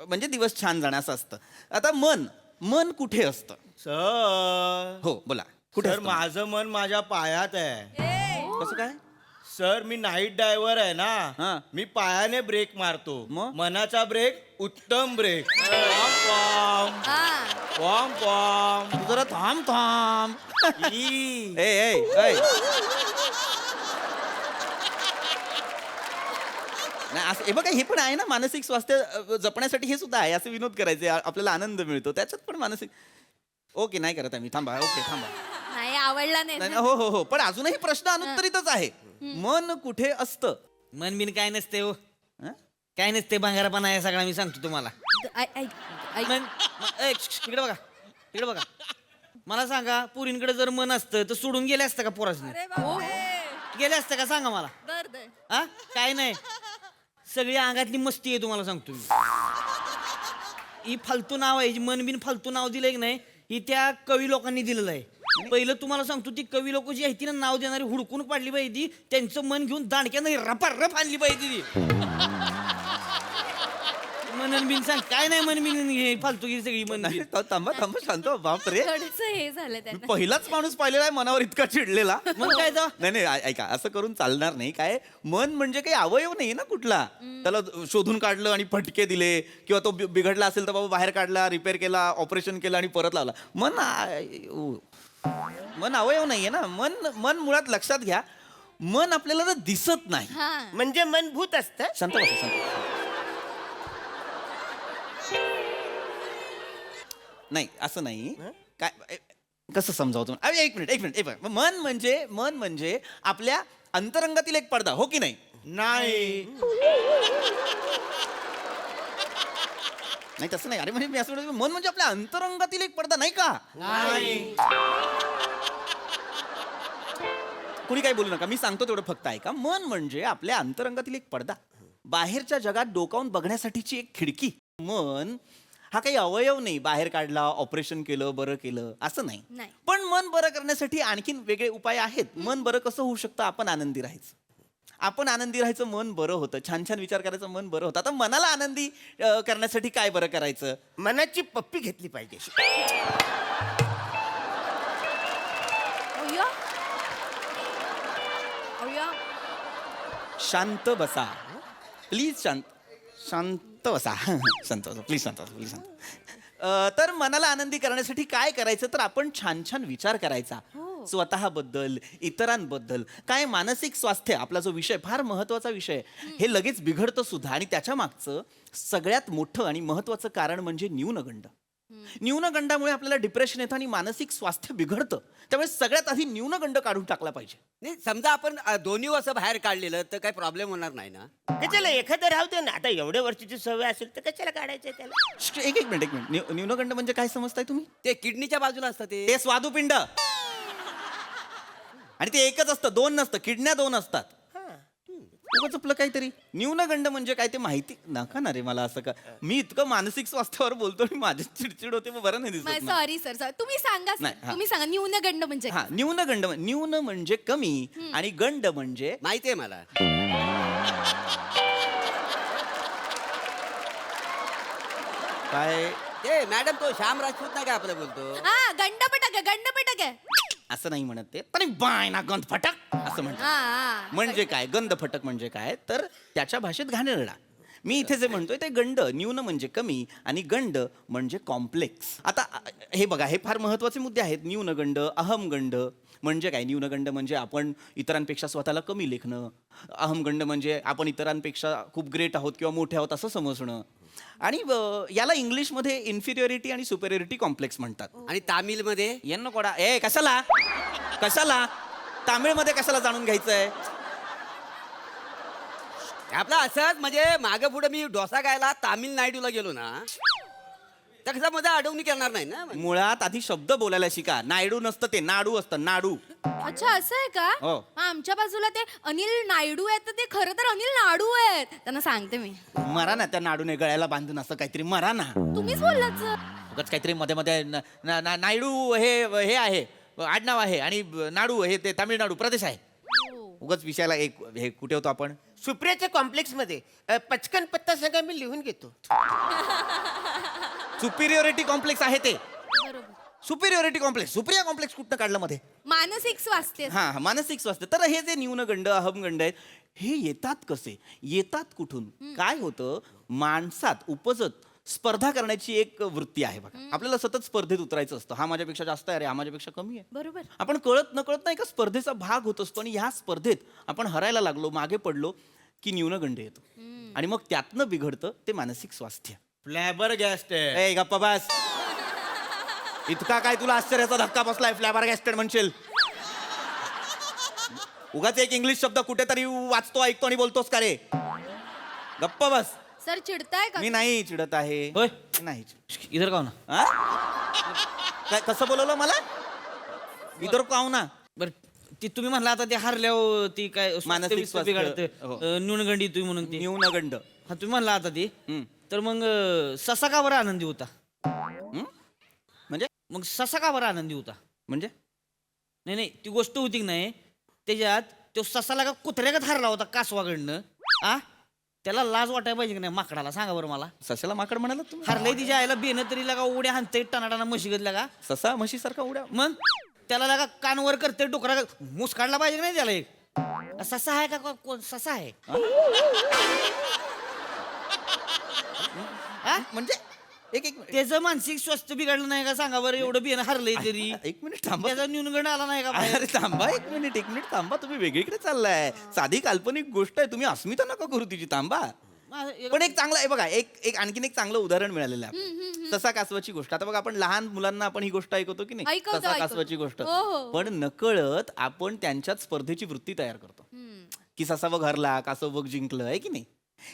म्हणजे दिवस छान जाण्याचं असतं. आता मन कुठे असतं? सर हो बोला. कुठे सर असतं? माझं मन माझ्या पायात आहे. कसं काय? सर मी नाईट ड्रायव्हर आहे हा. ना, मी पायाने ब्रेक मारतो. मग? मनाचा ब्रेक उत्तम ब्रेक. पॉम पॉम पॉम. तू जरा थांब. ई. ए. नाही असं हे बघा, हे पण आहे ना मानसिक स्वास्थ्य जपण्यासाठी. हे सुद्धा आहे. असे विनोद करायचे, आपल्याला आनंद मिळतो त्याच्यात पण मानसिक. ओके नाही करत आहे मी. थांबा. नाही आवडला नाही नाही, ना. हो पण अजूनही प्रश्न अनुत्तरितच आहे. मन कुठे असतं? मन बिन काय नसते हो. हं? काय नसते, भांगारपणा आहे सगळा. मी सांगतो तुम्हाला. ऐक इकडे बघा. मला सांगा, पुरींकडे जर मन असतं तर सोडून गेले असतं का पोरासने? गेले असतं का सांगा मला. दर्द आहे. हा काय नाही, सगळी अंगातली मस्ती आहे तुम्हाला सांगतो मी. ही फालतू नाव आहे, मन बिन फालतू नाव दिलंय की नाही, ही त्या कवी लोकांनी दिलेलं आहे. पहिलं तुम्हाला सांगतो, ती कवी लोक जी आहे ती ना, नाव देणारी हुडकून पाडली पाहिजे. त्यांचं मन घेऊन दांडक्यानं रपारप आणली पाहिजे ती. मनन बिन सांग काय नाही, मन बिन हे फालतूगिरी सगळी मन बिन. थांबा शांत व्हा. बापरे, थोडंसं हे झालं मी त्यांना. पहिलाच माणूस पाहिलेला आहे मनावर इतका चिडलेला. मग काय तर? नाही ऐका, असं करून चालणार नाही. काय मन म्हणजे काही अवयव नाही ना कुठला. त्याला शोधून काढलं आणि फटके दिले, किंवा तो बिघडला असेल तर बाबा बाहेर काढला, रिपेअर केला, ऑपरेशन केलं आणि परत लावला. मन अवयव नाहीये ना. मन मुळात लक्षात घ्या, मन आपल्याला ना दिसत नाही. म्हणजे मन भूत असतं. शांत बसा. नाही असं नाही. काय कसं समजावतो? एक मिनिट. मन म्हणजे आपल्या अंतरंगातील एक पडदा, हो की नाही? नाही. नाही तसं नाही. अरे म्हणजे मी असं म्हणतो, मन म्हणजे आपल्या अंतरंगातील एक पडदा, नाही का? नाही. कुणी काही बोलू नका, मी सांगतो तेवढं फक्त ऐका. मन म्हणजे आपल्या अंतरंगातील एक पडदा, बाहेरच्या जगात डोकावून बघण्यासाठीची एक खिडकी. मन हा काही अवयव नाही, बाहेर काढला, ऑपरेशन केलं, बरं केलं असं नाही. पण मन बरं करण्यासाठी आणखीन वेगळे उपाय आहेत. मन बरं कसं होऊ शकतं? आपण आनंदी राहायचं, मन बरं होतं. छान विचार करायचं, मन बरं होतं. आता मनाला आनंदी करण्यासाठी काय बरं करायचं? मनाची पप्पी घेतली पाहिजे. शांत बसा प्लीज. शांत बसा प्लीज. तर मनाला आनंदी करण्यासाठी काय करायचं? तर आपण छान विचार करायचा स्वतःबद्दल, इतरांबद्दल. काय मानसिक स्वास्थ्य आपला जो विषय, फार महत्वाचा विषय, हे लगेच बिघडतं सुद्धा. आणि त्याच्या मागचं सगळ्यात मोठं आणि महत्वाचं कारण म्हणजे न्यूनगंड. न्यूनगंडामुळे आपल्याला डिप्रेशन येतं आणि मानसिक स्वास्थ्य बिघडतं. त्यामुळे सगळ्यात आधी न्यूनगंड काढून टाकला पाहिजे. नाही, समजा आपण दोन्ही असं बाहेर काढलेलं तर काही प्रॉब्लेम होणार नाही ना. कशाला एखादं राहू दे ना. आता एवढ्या वर्षाची सवय असेल तर कशाला काढायचं त्याला? एक मिनिट. न्यूनगंड म्हणजे काय समजताय तुम्ही? ते किडनीच्या बाजूला असतं ते स्वादुपिंड. आणि ते एकच असतं, दोन नसतं. किडन्या दोन असतात. उगाच आपलं काहीतरी न्यूनगंड म्हणजे काय ते माहिती नका ना रे मला. असं का मी इतकं मानसिक स्वास्थ्यावर बोलतो आणि माझी चिडचिड होते मग बरं नाही दिसत ना. सॉरी सर तुम्ही सांगा sir. नाही, हा. तुम्ही सांगा न्यूनगंड म्हणजे हा न्यूनगंड न्यून म्हणजे कमी आणि गंड म्हणजे माहितीये मला. काय ते मॅडम तो श्याम राजपूत नाही का आपलं बोलतो. हा गंडपटक आहे असं नाही म्हणत ते पण बाय ना गंध फटक असं म्हणतात. हा म्हणजे काय गंध फटक म्हणजे काय तर त्याच्या भाषेत घाणेरडा. मी इथे जे म्हणतोय ते गंड न्यून म्हणजे कमी आणि गंड म्हणजे कॉम्प्लेक्स. आता हे बघा हे फार महत्वाचे मुद्दे आहेत. न्यूनगंड अहमगंड म्हणजे काय. न्यूनगंड म्हणजे आपण इतरांपेक्षा स्वतःला कमी लेखणं. अहमगंड म्हणजे आपण इतरांपेक्षा खूप ग्रेट आहोत किंवा मोठे आहोत असं समजणं. आणि याला इंग्लिशमध्ये इन्फिरियरिटी आणि सुपेरियरिटी कॉम्प्लेक्स म्हणतात. आणि तामिळमध्ये यांना कोडा ए कशाला कशाला तामिळमध्ये कशाला जाणून घ्यायचंय. आपला असंच म्हणजे मागे पुढे मी डोसा खायला तामिळनाडूला गेलो ना तर कसं मध्ये अडवणी करणार नाही ना. मुळात आधी शब्द बोलायला शिका. नायडू नसतं ते नाडू असतं नाडू. अच्छा असं आहे का हो. मग आमच्या बाजूला ते अनिल नायडू आहेत तर ते खरं तर अनिल नाडू आहेत त्यांना सांगते मी. मरा ना त्या नाडूने गळ्याला बांधून असं काहीतरी मरा ना. तुम्हीच बोललात सर. उगाच काहीतरी मध्ये मध्ये नायडू हे आहे आडनाव आहे आणि नाडू हे ते तामिळनाडू प्रदेश आहे. उगाच विषयाला एक हे कुठे होतो आपण. सुप्रियाच्या कॉम्प्लेक्स मध्ये पचकन पत्ता सगळा मी लिहून घेतो. सुपिरियरिटी कॉम्प्लेक्स आहे ते. बरोबर सुपिरियरिटी कॉम्प्लेक्स. सुप्रिया कॉम्प्लेक्स कुठनं काढलं मध्ये. मानसिक स्वास्थ्य हा मानसिक स्वास्थ्य. तर हे जे न्यूनगंड अहमगंड आहेत हे येतात कसे येतात कुठून. काय होतं माणसात उपजत स्पर्धा करण्याची एक वृत्ती आहे बघा. आपल्याला सतत स्पर्धेत उतरायचं असतं. हा माझ्यापेक्षा जास्त आहे, अरे हा माझ्यापेक्षा कमी आहे. बरोबर आपण कळत नकळत नाही का स्पर्धेचा भाग होत असतो आणि ह्या स्पर्धेत आपण हरायला लागलो मागे पडलो की न्यूनगंड येतो आणि मग त्यातनं बिघडतं ते मानसिक स्वास्थ्य. फ्लॅबर गॅस्ट ए गप्पा बस. इतका काय तुला आश्चर्याचा धक्का बसलाय फ्लॅबरगॅस्टेड म्हणशील. उगाच एक इंग्लिश शब्द कुठेतरी वाचतो ऐकतो आणि बोलतोस का रे. गप्पा बस. सर चिडताय का मी नाही चिडत आहे. होय नाही इधर का ना. हा? काय कसं बोलवलं मला इतर काव ना. बरं ती तुम्ही म्हणला आता ते हरल्यावर ती काय मानसिक स्वास्थ्य. हो. न्यूनगंडी तुम्ही म्हणून ती न्यूनगंड. हा तुम्ही म्हणला आता ती हम्म. तर मग ससा का बरं आनंदी होता. म्हणजे मग ससा का बरं आनंदी होता. म्हणजे नाही नाही ती गोष्ट होती की नाही त्याच्यात तो ससाला का कुत्र्यागत हरला होता कासवाकडनं. आ त्याला लाज वाटायला पाहिजे की नाही माकडाला सांगा बरं मला. सशाला माकड म्हणाला तुम्ही. हरलंय तिच्या आईला बेन तरी लागा उड्या हाणते टनाटाना म्हशीगत लागा. ससा म्हशीसारखा उड्या. मग त्याला लागा कानवर करते डोकरा मूस काढला पाहिजे की नाही त्याला एक. ससा आहे का कोण ससा आहे. हा? म्हणजे एक एक त्याचं मानसिक स्वास्थ्य बिघडलं नाही का सांगा बरं. एवढं बियाणं हरलंय तरी एक मिनिट थांबा. त्याचा न्यूनगंड आला नाही का बाहेर? अरे थांबा एक मिनिट थांबा. तुम्ही वेगळीकडे चाललाय. साधी काल्पनिक गोष्ट आहे. तुम्ही अस्मिता नका करू तिची. थांबा. पण एक चांगलं आहे बघा एक आणखीन एक चांगलं उदाहरण मिळालेलं आहे. ससा कासवाची गोष्ट. आता बघा आपण लहान मुलांना आपण ही गोष्ट ऐकवतो की नाही ऐकवतो, ससा ऐकवतो. कासवाची गोष्ट. हो, हो. पण नकळत आपण त्यांच्यात स्पर्धेची वृत्ती तयार करतो की ससा बघ हरला कासव बघ जिंकलं आहे की नाही.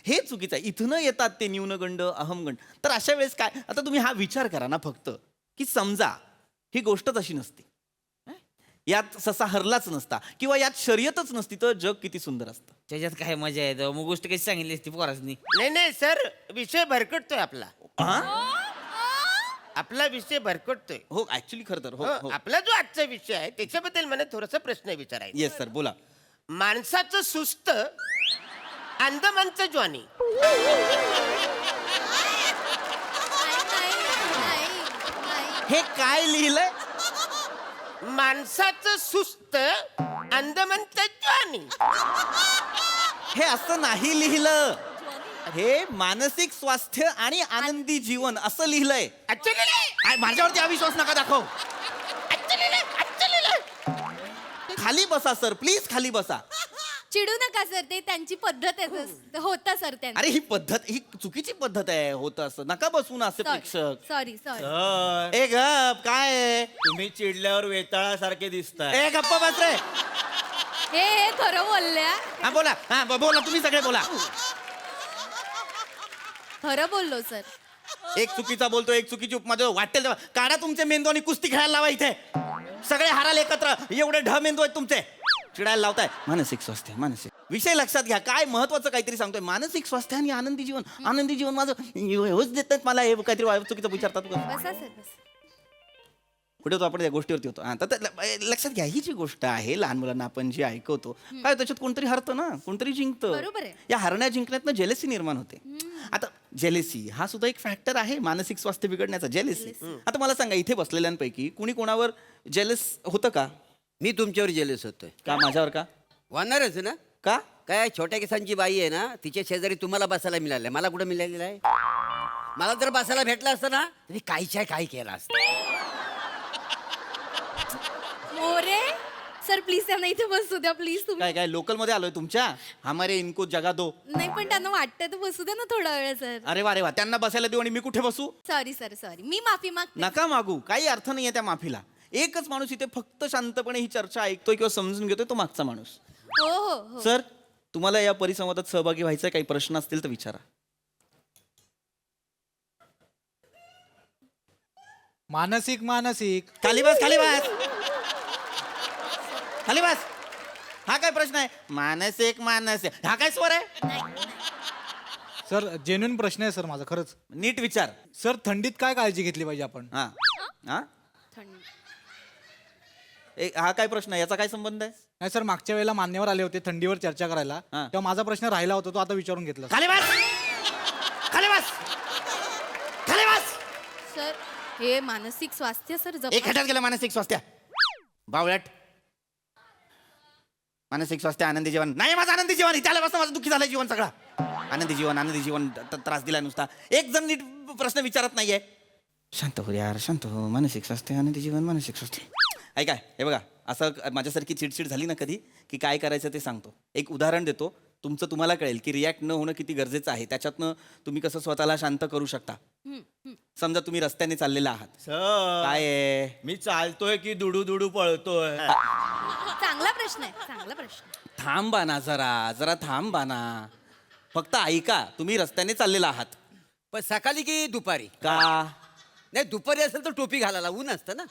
हे चुकीचं आहे. इथनं येतात ते न्यूनगंड अहमगंड. तर अशा वेळेस काय आता तुम्ही हा विचार करा ना फक्त की समजा ही गोष्ट तशी नसती. यात ससा हरलाच नसता किंवा यात शर्यतच नसती तर जग किती सुंदर असतं. त्याच्यात काय मजा आहे. मग गोष्ट कशी सांगितली असती पोरासनी. नाही सर विषय भरकटतोय आपला. हा? आपला विषय भरकटतोय. हो ऍक्च्युली खरं तर हो हो, हो. आपला जो आजचा विषय आहे त्याच्याबद्दल मला थोडासा प्रश्न विचारायचा. येस सर बोला. माणसाचं सुस्त अंदमानचं ज्वानी. हे काय लिहिलंय. माणसाचं सुस्त अंदमानचं ज्वानी. हे असं नाही लिहिलं. हे मानसिक स्वास्थ्य आणि आनंदी जीवन असं लिहिलंय. अच्छा लिहिलंय? काय माझ्यावरती अविश्वास नका दाखव. अच्छा लिहिलंय? अच्छा लिहिलंय? खाली बसा सर प्लीज खाली बसा. चिडू नका सर ते त्यांची पद्धत आहे होता सर त्यांचं. अरे ही पद्धत ही चुकीची पद्धत आहे. होतं असं नका बसून असे प्रेक्षक. सॉरी ए गप काय आहे? तुम्ही चिडल्यावर वेताळासारखे दिसताय. ए गप्पा बस रे. हे खरं बोलल्या. हा बोला. हा बोला तुम्ही सगळे बोला. खरं बोललो सर. एक चुकीचा बोलतो एक चुकीची उपमा देतो. वाटेल तेव्हा काढा तुमचे मेंदू आणि कुस्ती खेळायला लावा इथे. सगळे हाराल एकत्र. एवढे ढ मेंदू आहेत तुमचे. चिडायला लावताय. मानसिक स्वास्थ्य मानसिक विषय लक्षात घ्या, काय महत्वाचं काहीतरी सांगतोय. मानसिक स्वास्थ्य आणि आनंदी जीवन. आनंदी जीवन माझं व्यवस्थित देत नाहीत मला, हे काहीतरी चुकीचं विचारतात. बसा सर बस. कुठे होतो आपण, त्या गोष्टीवरती होतो. तर लक्षात घ्या, ही जी गोष्ट आहे लहान मुलांना आपण जी ऐकवतो, काय त्याच्यात कोणतरी हरतं ना, कोणतरी जिंकतं. बरोबर आहे. या हरण्या जिंकण्यातनं जेलेसी निर्माण होते. आता जेलेसी हा सुद्धा एक फॅक्टर आहे मानसिक स्वास्थ्य बिघडण्याचा, जेलेसी. आता मला सांगा, इथे बसलेल्यांपैकी कुणी कोणावर जेलस होतं का? मी तुमच्यावर जेलस होतोय. का माझ्यावर का? होणारच ना. का? काय छोट्या केसांची बाई आहे ना, तिच्या शेजारी तुम्हाला बसायला मिळालं, मला कुठं मिळालेलं आहे? मला जर बसायला भेटलं असतं ना, तर मी काहीच्या काही केलं असतं. मोरे सर प्लीज त्यांना इथे बसू द्या प्लीज तुम्ही. काय काय लोकल मध्ये आलोय तुमच्या? हमारे इनको जगा दो. नाही पण त्यांना वाटतं तर बसू द्या ना थोडा वेळ सर. अरे वा रे वा, त्यांना बसायला देऊ आणि मी कुठे बसू? सॉरी सर सॉरी, मी माफी मागते. नका मागू, काही अर्थ नाहीये त्या माफीला. एकच माणूस इथे फक्त शांतपणे ही चर्चा ऐकतोय किंवा समजून घेतोय, तो मागचा माणूस. हो हो हो. सर, तुम्हाला या परिसंवादात सहभागी व्हायचा, काही प्रश्न असतील तर विचारा. मानसिक खाली बस, खाली बस, खाली बस. हा काय प्रश्न आहे? मानसिक हा काय स्वर आहे? सर जेन्युइन प्रश्न आहे सर माझा खरंच. नीट विचार. सर थंडीत काय काळजी घेतली पाहिजे आपण? हा हा थंड. हा काय प्रश्न आहे? याचा काय संबंध आहे? नाही सर, मागच्या वेळेला मान्यवर आले होते थंडीवर चर्चा करायला, हा. तेव्हा माझा प्रश्न राहिला होता, तो आता विचारून घेतला. खाली बस, खाली बस, खाली बस. सर हे मानसिक स्वास्थ्य सर एक खड्यात गेलं मानसिक स्वास्थ्य. बावळट. मानसिक स्वास्थ्य आनंदी जीवन नाही, माझं आनंदी जीवन. इथे आल्यापासून माझं दुःखी झालं जीवन सगळं. आनंदी जीवन त्रास दिला नुसता. एक जण नीट प्रश्न विचारत नाहीये. शांत हो यार, शांत हो. मानसिक स्वास्थ्य, आनंदी जीवन, मानसिक स्वास्थ्य. ऐका, हे बघा, असं माझ्यासारखी चिडचिड झाली ना कधी, की काय करायचं ते सांगतो. एक उदाहरण देतो, तुमचं तुम्हाला कळेल की रिॲक्ट न होणं किती गरजेचं आहे. त्याच्यातनं तुम्ही कसं स्वतःला शांत करू शकता. समजा तुम्ही रस्त्याने चाललेला आहात. सर काय आहे? मी चालतोय की दुडू दुडू पळतोय? चांगला प्रश्न आहे, चांगला प्रश्न. थांबा ना जरा थांबा ना. फक्त ऐका, तुम्ही रस्त्याने चाललेला आहात. पण सकाळी की दुपारी? का? नाही, दुपारी असेल तर टोपी घालायला, ऊन असतं ना.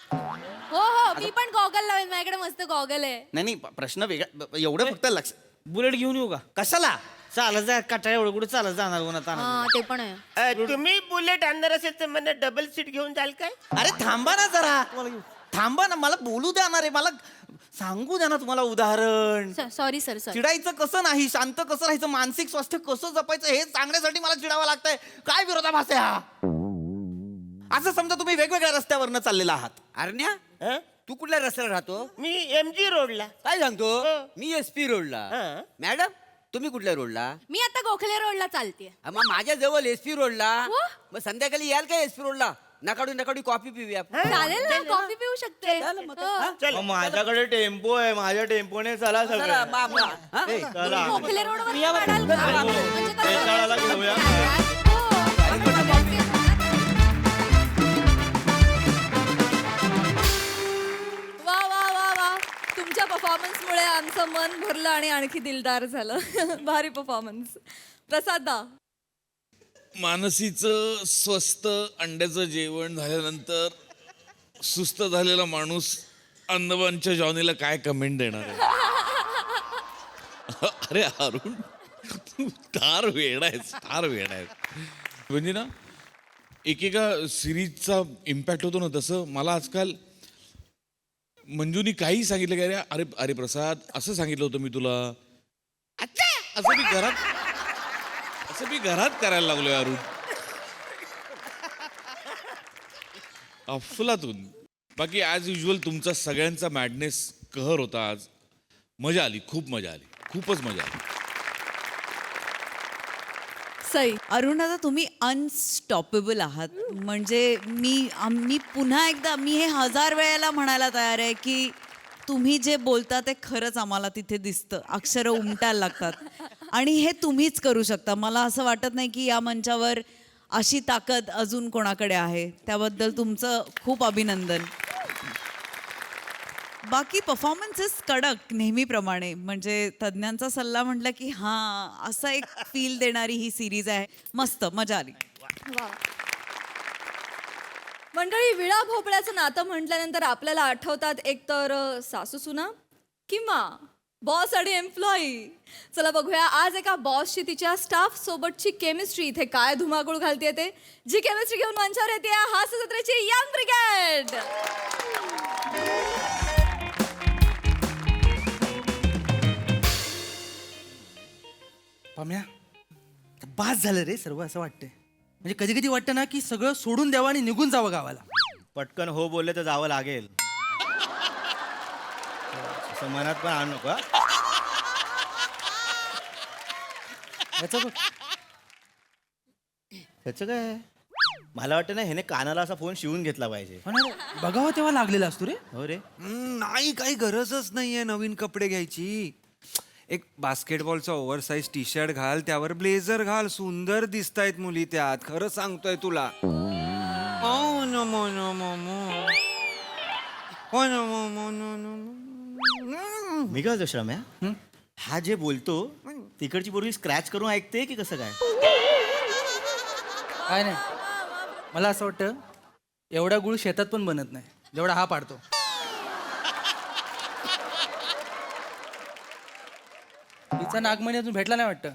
हो हो, मी पण गॉगल लावेल, माझ्याकडे मस्त गॉगल आहे. नाही प्रश्न वेगळा. एवढं फक्त लक्ष. बुलेट घेऊन येऊ का? कशाला? चालत जा, काटा एवढं कुठे चालत जाणार उन्हात आणत? हा ते पण आहे. तुम्ही बुलेट आणणार असेल तर मला डबल सीट घेऊन जाल काय? अरे थांबा ना जरा, थांबा ना, मला बोलू द्या ना रे. मला सांगू द्या ना तुम्हाला उदाहरण. Sorry sir sorry. चिडायचं कसं नाही, शांत कसं राहायचं, मानसिक स्वास्थ्य कसं जपायचं, हे सांगण्यासाठी मला चिडावं लागतंय. काय विरोधाभास आहे हा? असं समजा तुम्ही वेगवेगळ्या रस्त्यावरनं चाललेला आहात. अरण्या, हं? तू कुठल्या रस्त्याला राहतो? मी MG रोडला. काय सांगतो? हं. मी SP रोडला. हं. मॅडम, तुम्ही कुठल्या रोडला? मी आता गोखले रोडला चालते. मग माझ्या जवळ SP रोडला. हो. मग संध्याकाळी याल काय SP रोडला? नकाडू कॉफी पिऊया. चालेल ना, कॉफी पिऊ शकते. हो. चल. मग माझ्याकडे टेम्पो आहे, माझ्या टेम्पोने चला चला, सगळं. बाबा. हं? ए, चला. गोखले रोडवर काढाल का? म्हणजे कसं? वेताळाला घेऊया. हो. वा वा वा वा, तुमच्या परफॉर्मन्समुळे आमचं मन भरलं आणि आणखी दिलदार झालं. भारी परफॉर्मन्स. प्रसादा, मानसीचं स्वस्त अंड्याचं जेवण झाल्यानंतर सुस्त झालेला माणूस अंदमानच्या जॉनीला काय कमेंट देणार आहे? अरे अरुण, तू फार वेडा आहेस, फार वेडा आहेस. म्हणजे ना, एकेका सिरीजचा इम्पॅक्ट होतो ना, तसं मला आजकाल मंजूनी काही सांगितलं की अरे अरे प्रसाद, असं सांगितलं होतं मी तुला. अच्छा, असं मी घरात करायला लागलोय अरुण. अफलातून. बाकी ॲज युजल तुमचा सगळ्यांचा मॅडनेस कहर होता आज. मजा आली, खूप मजा आली, खूपच मजा आली. सई, अरुण दादा, तुम्ही अनस्टॉपेबल आहात. म्हणजे मी पुन्हा एकदा, मी हे 1000 वेळेला म्हणायला तयार आहे की तुम्ही जे बोलता ते खरंच आम्हाला तिथे दिसतं. अक्षरं उमटायला लागतात आणि हे तुम्हीच करू शकता. मला असं वाटत नाही की या मंचावर अशी ताकद अजून कोणाकडे आहे. त्याबद्दल तुमचं खूप अभिनंदन. बाकी परफॉर्मन्सेस कडक नेहमीप्रमाणे. म्हणजे तज्ज्ञांचा सल्ला म्हटलं की हां, असं एक फील देणारी ही सिरीज आहे. मस्त मजा आली. वा. मंडळी, विळा भोपळ्याचं नातं म्हटल्यानंतर आपल्याला आठवतात एकतर सासू सुना किंवा बॉस आणि एम्प्लॉई. चला बघूया आज एका बॉसची तिच्या स्टाफ सोबतची केमिस्ट्री इथे काय धुमाकूळ घालते ते. जी केमिस्ट्री घेऊन मंचावर येते हास्य जत्रेची यंग ब्रिगेड. पाम्या बास झालं रे सर्व असं वाटतंय. म्हणजे कधी कधी वाटतं ना की सगळं सोडून द्यावं आणि निघून जावं गावाला. पटकन हो बोलले तर जावं लागेल. असं मनात पण आणू नको हा. याचं बघ. त्याचं काय मला वाटतं ना ह्याने कानाला असा फोन शिवून घेतला पाहिजे. पण अरे, बघावं तेव्हा लागलेला असतो रे. हो रे. नाही काही गरजच नाहीये नवीन कपडे घ्यायची. एक बास्केटबॉलचा ओव्हरसाइज टी शर्ट घाल, त्यावर ब्लेझर घाल, सुंदर दिसतायत मुली त्यात. खरं सांगतोय तुला. Oh, no, no, no, no, no. Oh, no, no, no, no, no, no. मी काय श्रम्या हा जे बोलतो तिकडची पोरगी स्क्रॅच करून ऐकते की कसं काय? काय नाही मला असं वाटतं एवढा गुळ शेतात पण बनत नाही जेवढा हा पाडतो. तिचा नागमणी अजून भेटला नाही वाटतं.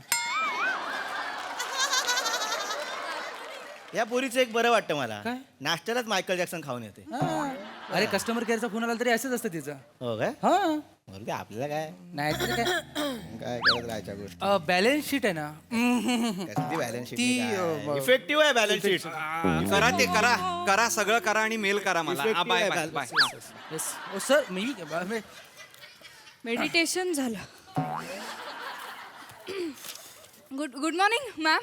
या पोरीचं एक बरं वाटतं मला. काय? नाश्त्यालाच मायकल जॅक्सन खाऊन येते. हा. अरे कस्टमर केअरचा फोन आला तरी असंच असतं तिचं. हो काय? हा बरं ते आपल्याला काय नाही तर काय काय करत राहायच्या गोष्टी. बॅलन्स शीट आहे ना कसली बॅलन्स ती इफेक्टिव्ह आहे बॅलन्स शीट. करा ते करा करा सगळं करा आणि मेल करा मला. Effective बाय आहे बाय balance. बाय. Yes. ओ सर मी मेडिटेशन झालं. Good morning ma'am.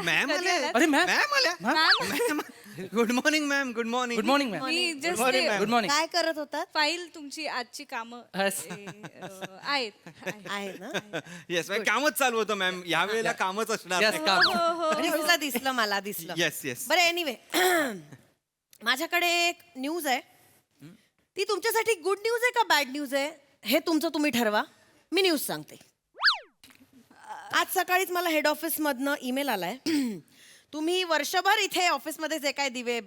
मॅम आले. अरे मॅम मॅम आल्या. Ma'am good morning ma'am. Good morning. Good morning ma'am. मी गुड जस्ट मॉर्निंग. काय करत होतात? फाईल तुमची आजची कामं आहेत. आहे ना. येस कामच चालू होतं मॅम. या वेळेला कामच असणार. Yes, काम. दिसलं मला दिसलं. Yes yes. बरं एनिवे माझ्याकडे एक न्यूज आहे. ती तुमच्यासाठी गुड न्यूज आहे का बॅड न्यूज आहे हे तुमचं तुम्ही ठरवा. मी न्यूज सांगते. आज सकाळीच मला हेड ऑफिसमधनं ईमेल आलाय. तुम्ही वर्षभर इथे ऑफिसमध्ये जे काय दिवे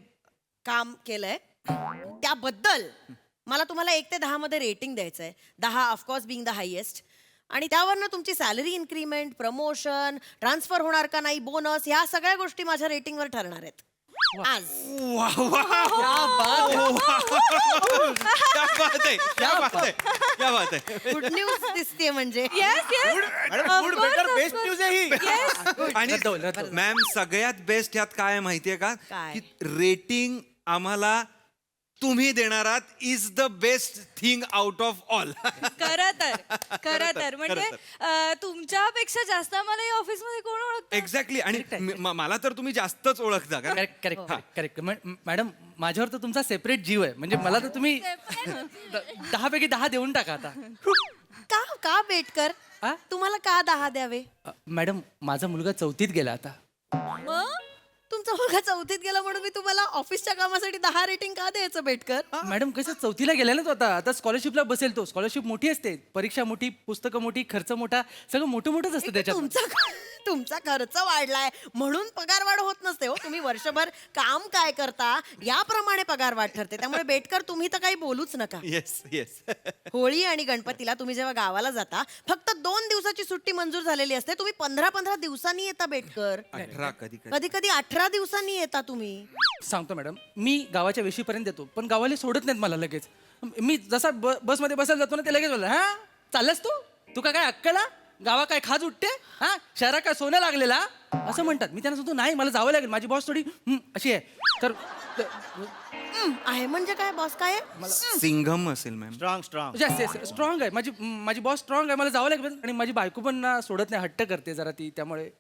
काम केलंय त्याबद्दल मला तुम्हाला 1 ते 10 मध्ये रेटिंग द्यायचं आहे. 10 ऑफकोर्स बिंग द हायेस्ट. आणि त्यावरनं तुमची सॅलरी इन्क्रीमेंट, प्रमोशन, ट्रान्सफर होणार का नाही, बोनस, ह्या सगळ्या गोष्टी माझ्या रेटिंगवर ठरणार आहेत आज. क्या बात आहे. गुड न्यूज दिसते म्हणजे. बेस्ट न्यूज आहे ही. आणि मॅम सगळ्यात बेस्ट ह्यात काय आहे माहितीये का काय? की रेटिंग आम्हाला तुम्ही देणारात is the best thing out of all. खरं तर म्हणजे तुमच्यापेक्षा जास्त मला या ऑफिसमध्ये कोण ओळखतं. एक्झॅक्टली. आणि मला तर तुम्ही जास्तच ओळखता कारण करेक्ट करेक्ट करेक्ट मॅडम माझ्यावर तर तुमचा सेपरेट जीव आहे. म्हणजे मला तर तुम्ही 10 पैकी 10 देऊन टाका आता. का का बेटकर आ? तुम्हाला का 10 द्यावे? मॅडम माझा मुलगा 4थीत गेला आता. तुमचा मुलगा 4थीत गेला म्हणून मी तुम्हाला ऑफिसच्या कामासाठी 10 रेटिंग का द्यायचं बेटकर? मॅडम कसं 4थीला गेला ना तो आता स्कॉलरशिपला बसेल तो. स्कॉलरशिप मोठी असते, परीक्षा मोठी, पुस्तकं मोठी, खर्च मोठा, सगळं मोठं मोठंच असतं त्याच्यात. तुमचा खर्च वाढलाय म्हणून पगार वाढ होत नसते हो. तुम्ही वर्षभर काम काय करता याप्रमाणे पगार वाढ ठरते. त्यामुळे बेटकर तुम्ही तर काही बोलूच नका. Yes yes. होळी आणि गणपतीला तुम्ही जेव्हा गावाला जाता फक्त 2 दिवसाची सुट्टी मंजूर झालेली असते. तुम्ही 15-15 दिवसांनी येता बेटकर. 18 कधी कधी कधी 18 दिवसांनी येता तुम्ही. सांगतो मॅडम मी गावाच्या वेशीपर्यंत येतो पण गावाले सोडत नाहीत मला लगेच. मी जसा बसमध्ये बसायला जातो ना ते लगेच बोलला हा चाललास तू का काय अक्कला गावा काय खाज उठते हा शहरा काय सोनं लागलेला असं म्हणतात. मी त्यांना सांगतो नाही मला जावं लागेल माझी बॉस थोडी अशी आहे. तर आहे म्हणजे काय बॉस काय आहे? सिंघम असेल मॅम. Strong strong. स्ट्रॉंग आहे माझी बॉस स्ट्रॉंग आहे. मला जावं लागेल आणि माझी बायको पण ना सोडत नाही, हट्ट करते जरा ती. त्यामुळे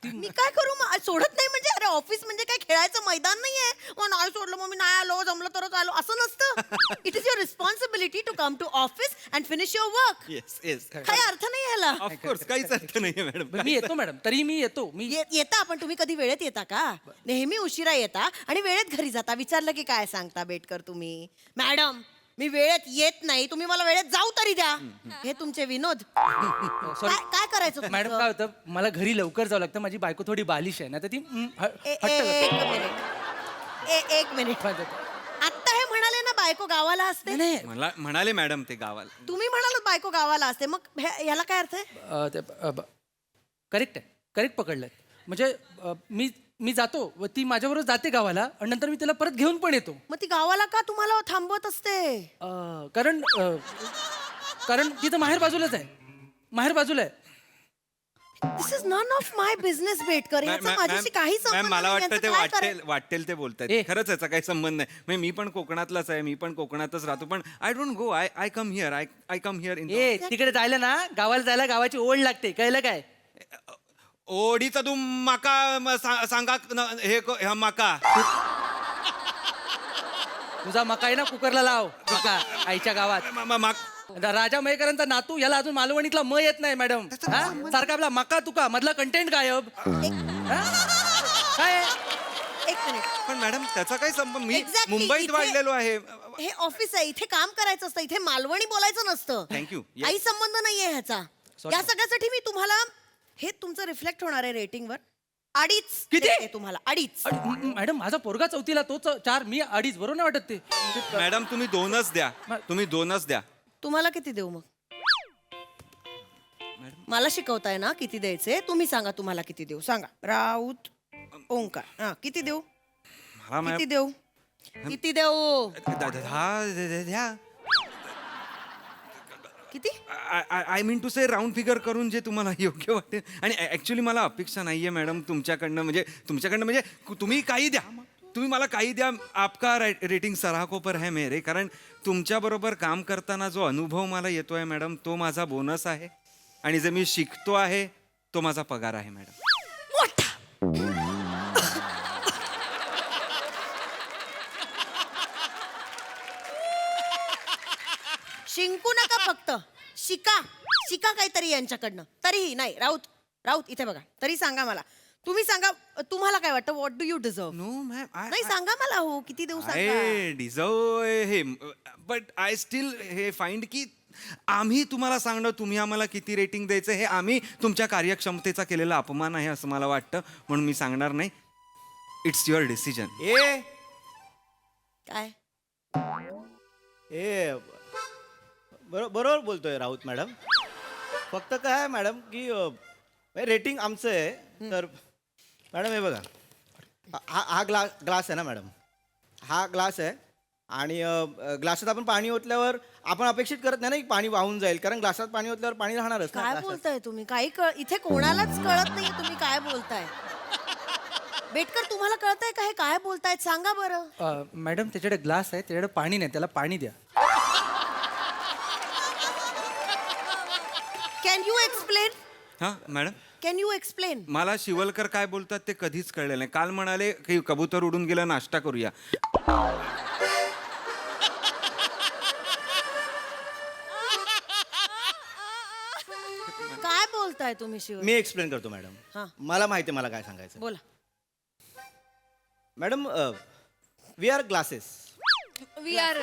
मी काय करू मग? सोडत नाही म्हणजे अरे ऑफिस म्हणजे काय खेळायचं मैदान नाहीये. मग नाही सोडलं मग मी नाही आलो, जमलं तरच आलो असं नसतं. It is your responsibility to come to office and finish your work. Yes yes. काही अर्थ नाही ह्याला. ऑफकोर्स काहीच अर्थ नाहीये मॅडम. मी येतो मॅडम, तरी मी येतो. मी येता पण तुम्ही कधी वेळेत येता का? नेहमी उशिरा येता आणि वेळेत घरी जाता. विचारलं की काय सांगता बेटकर तुम्ही? मॅडम मी वेळेत येत नाही, तुम्ही मला वेळेत जाऊ तरी द्या. हे तुमचे विनोद. काय करायचं तुमचं? मॅडम काय होतं मला घरी लवकर जावं लागतं. माझी बायको थोडी बालिश आहे ना तर ती हट्ट एक करते. मिनिट. एक मिनिट. आता हे म्हणाले ना बायको गावाला असते? नाही मला म्हणाले मॅडम ते गावाला. तुम्ही म्हणालात बायको गावाला असते, मग याला काय अर्थ आहे? करेक्ट आहे, करेक्ट पकडलंय. म्हणजे मी जातो व ती माझ्याबरोबर जाते गावाला आणि नंतर मी तिला परत घेऊन पण येतो. मग ती गावाला का तुम्हाला थांबवत असते? कारण तिथं माहेर बाजूलाच आहे, माहेर बाजूला आहे. This is none of my business Betkar. याचा माझ्याशी काही संबंध मॅम मला नाही. वाटतं ते यांचं काय करायचं? वाटेल ते बोलतायत. ए. खरंच याचा काही संबंध नाही. म्हणजे मी पण कोकणातलाच आहे, मी पण कोकणातच राहतो, पण I don't go. I come here. I come here in. तिकडे जायला ना, गावाला जायला गावाची ओढ लागते, कळलं काय? ओढीचा तू माका सांगा माका. तुझा मका आहे ना, कुकरला लाव मका आईच्या गावात. राजा मयेकरांचा नातू याला अजून मालवणीतला म येत नाही मॅडम. सारखा आपला मका तुका मधला कंटेंट गायब. काय एक मिनिट. पण मॅडम त्याचा काय संबंध? मी Exactly, मुंबईत इथे- वाढलेलो आहे. हे ऑफिस आहे, इथे काम करायचं असतं, इथे मालवणी बोलायचं नसतं. थँक्यू. काही संबंध नाहीये ह्याचा. या सगळ्यासाठी मी तुम्हाला, हे तुमचं रिफ्लेक्ट होणार आहे रेटिंगवर. 2.5 किती? देते तुम्हाला. 2.5. मॅडम माझा पोरगा 4थीला, तो 4, मी 2.5. बरोबर नाही वाटत ते? मॅडम तुम्ही 2च द्या. तुम्ही 2च द्या. तुम्हाला किती देऊ मग? मला शिकवताय ना किती द्यायचे? तुम्ही सांगा तुम्हाला किती देऊ. सांगा. राऊत ओंकार. हा, किती देऊ? मला किती देऊ? किती देऊ? द्या. किती? I mean to say round figure करून जे तुम्हाला योग्य वाटेल. आणि ऍक्च्युली मला अपेक्षा नाहीये मॅडम तुमच्याकडनं, म्हणजे तुम्ही काही द्या, तुम्ही मला काही द्या. आपका रेटिंग सराहकोपर है मेरे. कारण तुमच्याबरोबर काम करताना जो अनुभव मला येतोय मॅडम, तो माझा बोनस आहे. आणि जे मी शिकतो आहे तो माझा पगार आहे मॅडम. शिंकू नका, फक्त शिका. शिका काहीतरी यांच्याकडनं. तरीही नाही. राऊत इथे बघा. तरी सांगा मला, तुम्ही सांगा तुम्हाला काय वाटतं? What do you deserve? No ma'am. नाही, सांगा मला. हो, किती देऊ सांगा. आय डिझर्व हे, बट आय स्टील हे फाइंड की आम्ही तुम्हाला सांगणं, तुम्ही आम्हाला किती रेटिंग द्यायचं, हे आम्ही तुमच्या कार्यक्षमतेचा केलेला अपमान आहे असं मला वाटतं. म्हणून मी सांगणार नाही. It's your decision. काय? बरोबर बोलतोय राऊत मॅडम. फक्त काय मॅडम की रेटिंग आमचं आहे. तर मॅडम हे बघा, हा ग्लास आहे ना मॅडम, हा ग्लास आहे. आणि ग्लासात आपण पाणी ओतल्यावर आपण अपेक्षित करत नाही ना की पाणी वाहून जाईल, कारण ग्लासात पाणी ओतल्यावर पाणी राहणारच ना काय ग्लासात. बोलताय तुम्ही? काही इथे कोणालाच कळत नाही तुम्ही काय बोलताय. बेटकर, तुम्हाला कळतंय का हे काय बोलतायत? सांगा बरं. मॅडम त्याच्याकडे ग्लास आहे, त्याच्याकडे पाणी नाही, त्याला पाणी द्या. Can you explain? हां मॅडम. Can you explain? मला शिवलकर काय बोलतात ते कधीच कळलेलं नाही. काल म्हणाले की कबूतर उडून गेला, नाश्ता करूया. काय बोलताय तुम्ही शिव? मी एक्सप्लेन करतो मॅडम. हां. मला माहिती आहे मला काय सांगायचं. बोला. Madam, we are glasses. We are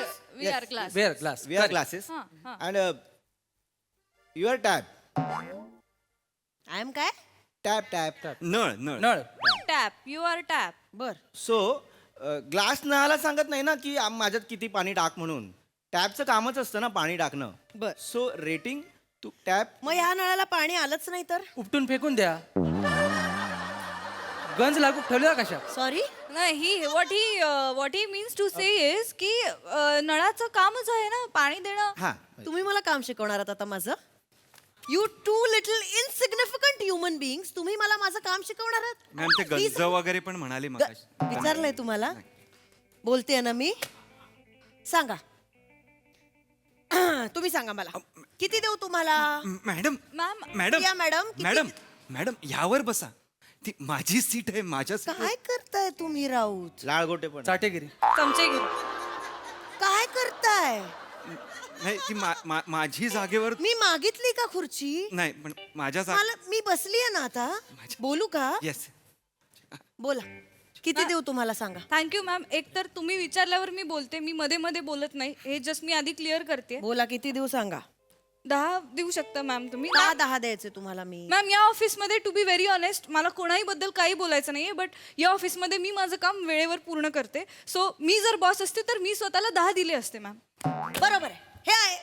class. Where glass. We are glasses and you are tap. I am काय? टॅप. नळ. नळ. टॅप. You are tap. बर. सो ग्लास नळाला सांगत नाही ना की माझ्यात किती पाणी टाक म्हणून. टॅपचं कामच असतं ना पाणी टाकणं. बर. So rating to tap. मग ह्या नळाला पाणी आलंच नाही तर? उपटून फेकून द्या. गंज लागू ठेवला कशा? सॉरी. नाही, what he means to say is की नळाचं कामच आहे ना पाणी देणं. हां. तुम्ही मला काम शिकवणार आहात आता माझं? You two little insignificant human beings. तुम्ही मला माझं काम शिकवणार आहात? मॅम ते गंज वगैरे पण म्हणाले मग. विचारलंय तुम्हाला? बोलते ना मी. सांगा. तुम्ही सांगा मला किती देऊ तुम्हाला? मॅडम या मॅडम, किती- मॅडम यावर बसा. ती माझी सीट आहे. माझ्या काय करताय तुम्ही राऊत? लाळगोटे पण. चाटेगिरी. चमचेगिरी. काय करताय? नाही ती माझी जागेवर मी मागितली का खुर्ची? नाही, पण माझ्या मला, मी बसली आहे ना आता. बोलू का? येस. बोला. किती देऊ तुम्हाला सांगा. Thank you ma'am. एक तर तुम्ही विचारल्यावर मी बोलते, मी मध्ये मध्ये बोलत नाही, हे जस्ट मी आधी क्लिअर करते. बोला, किती देऊ सांगा. 10 देऊ शकता मॅम तुम्ही का 10 द्यायचे तुम्हाला मी? मॅम या ऑफिसमध्ये टू बी व्हेरी ऑनेस्ट मला कोणाही बद्दल काही बोलायचं नाहीये बट या ऑफिसमध्ये मी माझं काम वेळेवर पूर्ण करते सो मी जर बॉस असते तर मी स्वतःला 10 दिले असते मॅम. बरोबर आहे. हे आहे.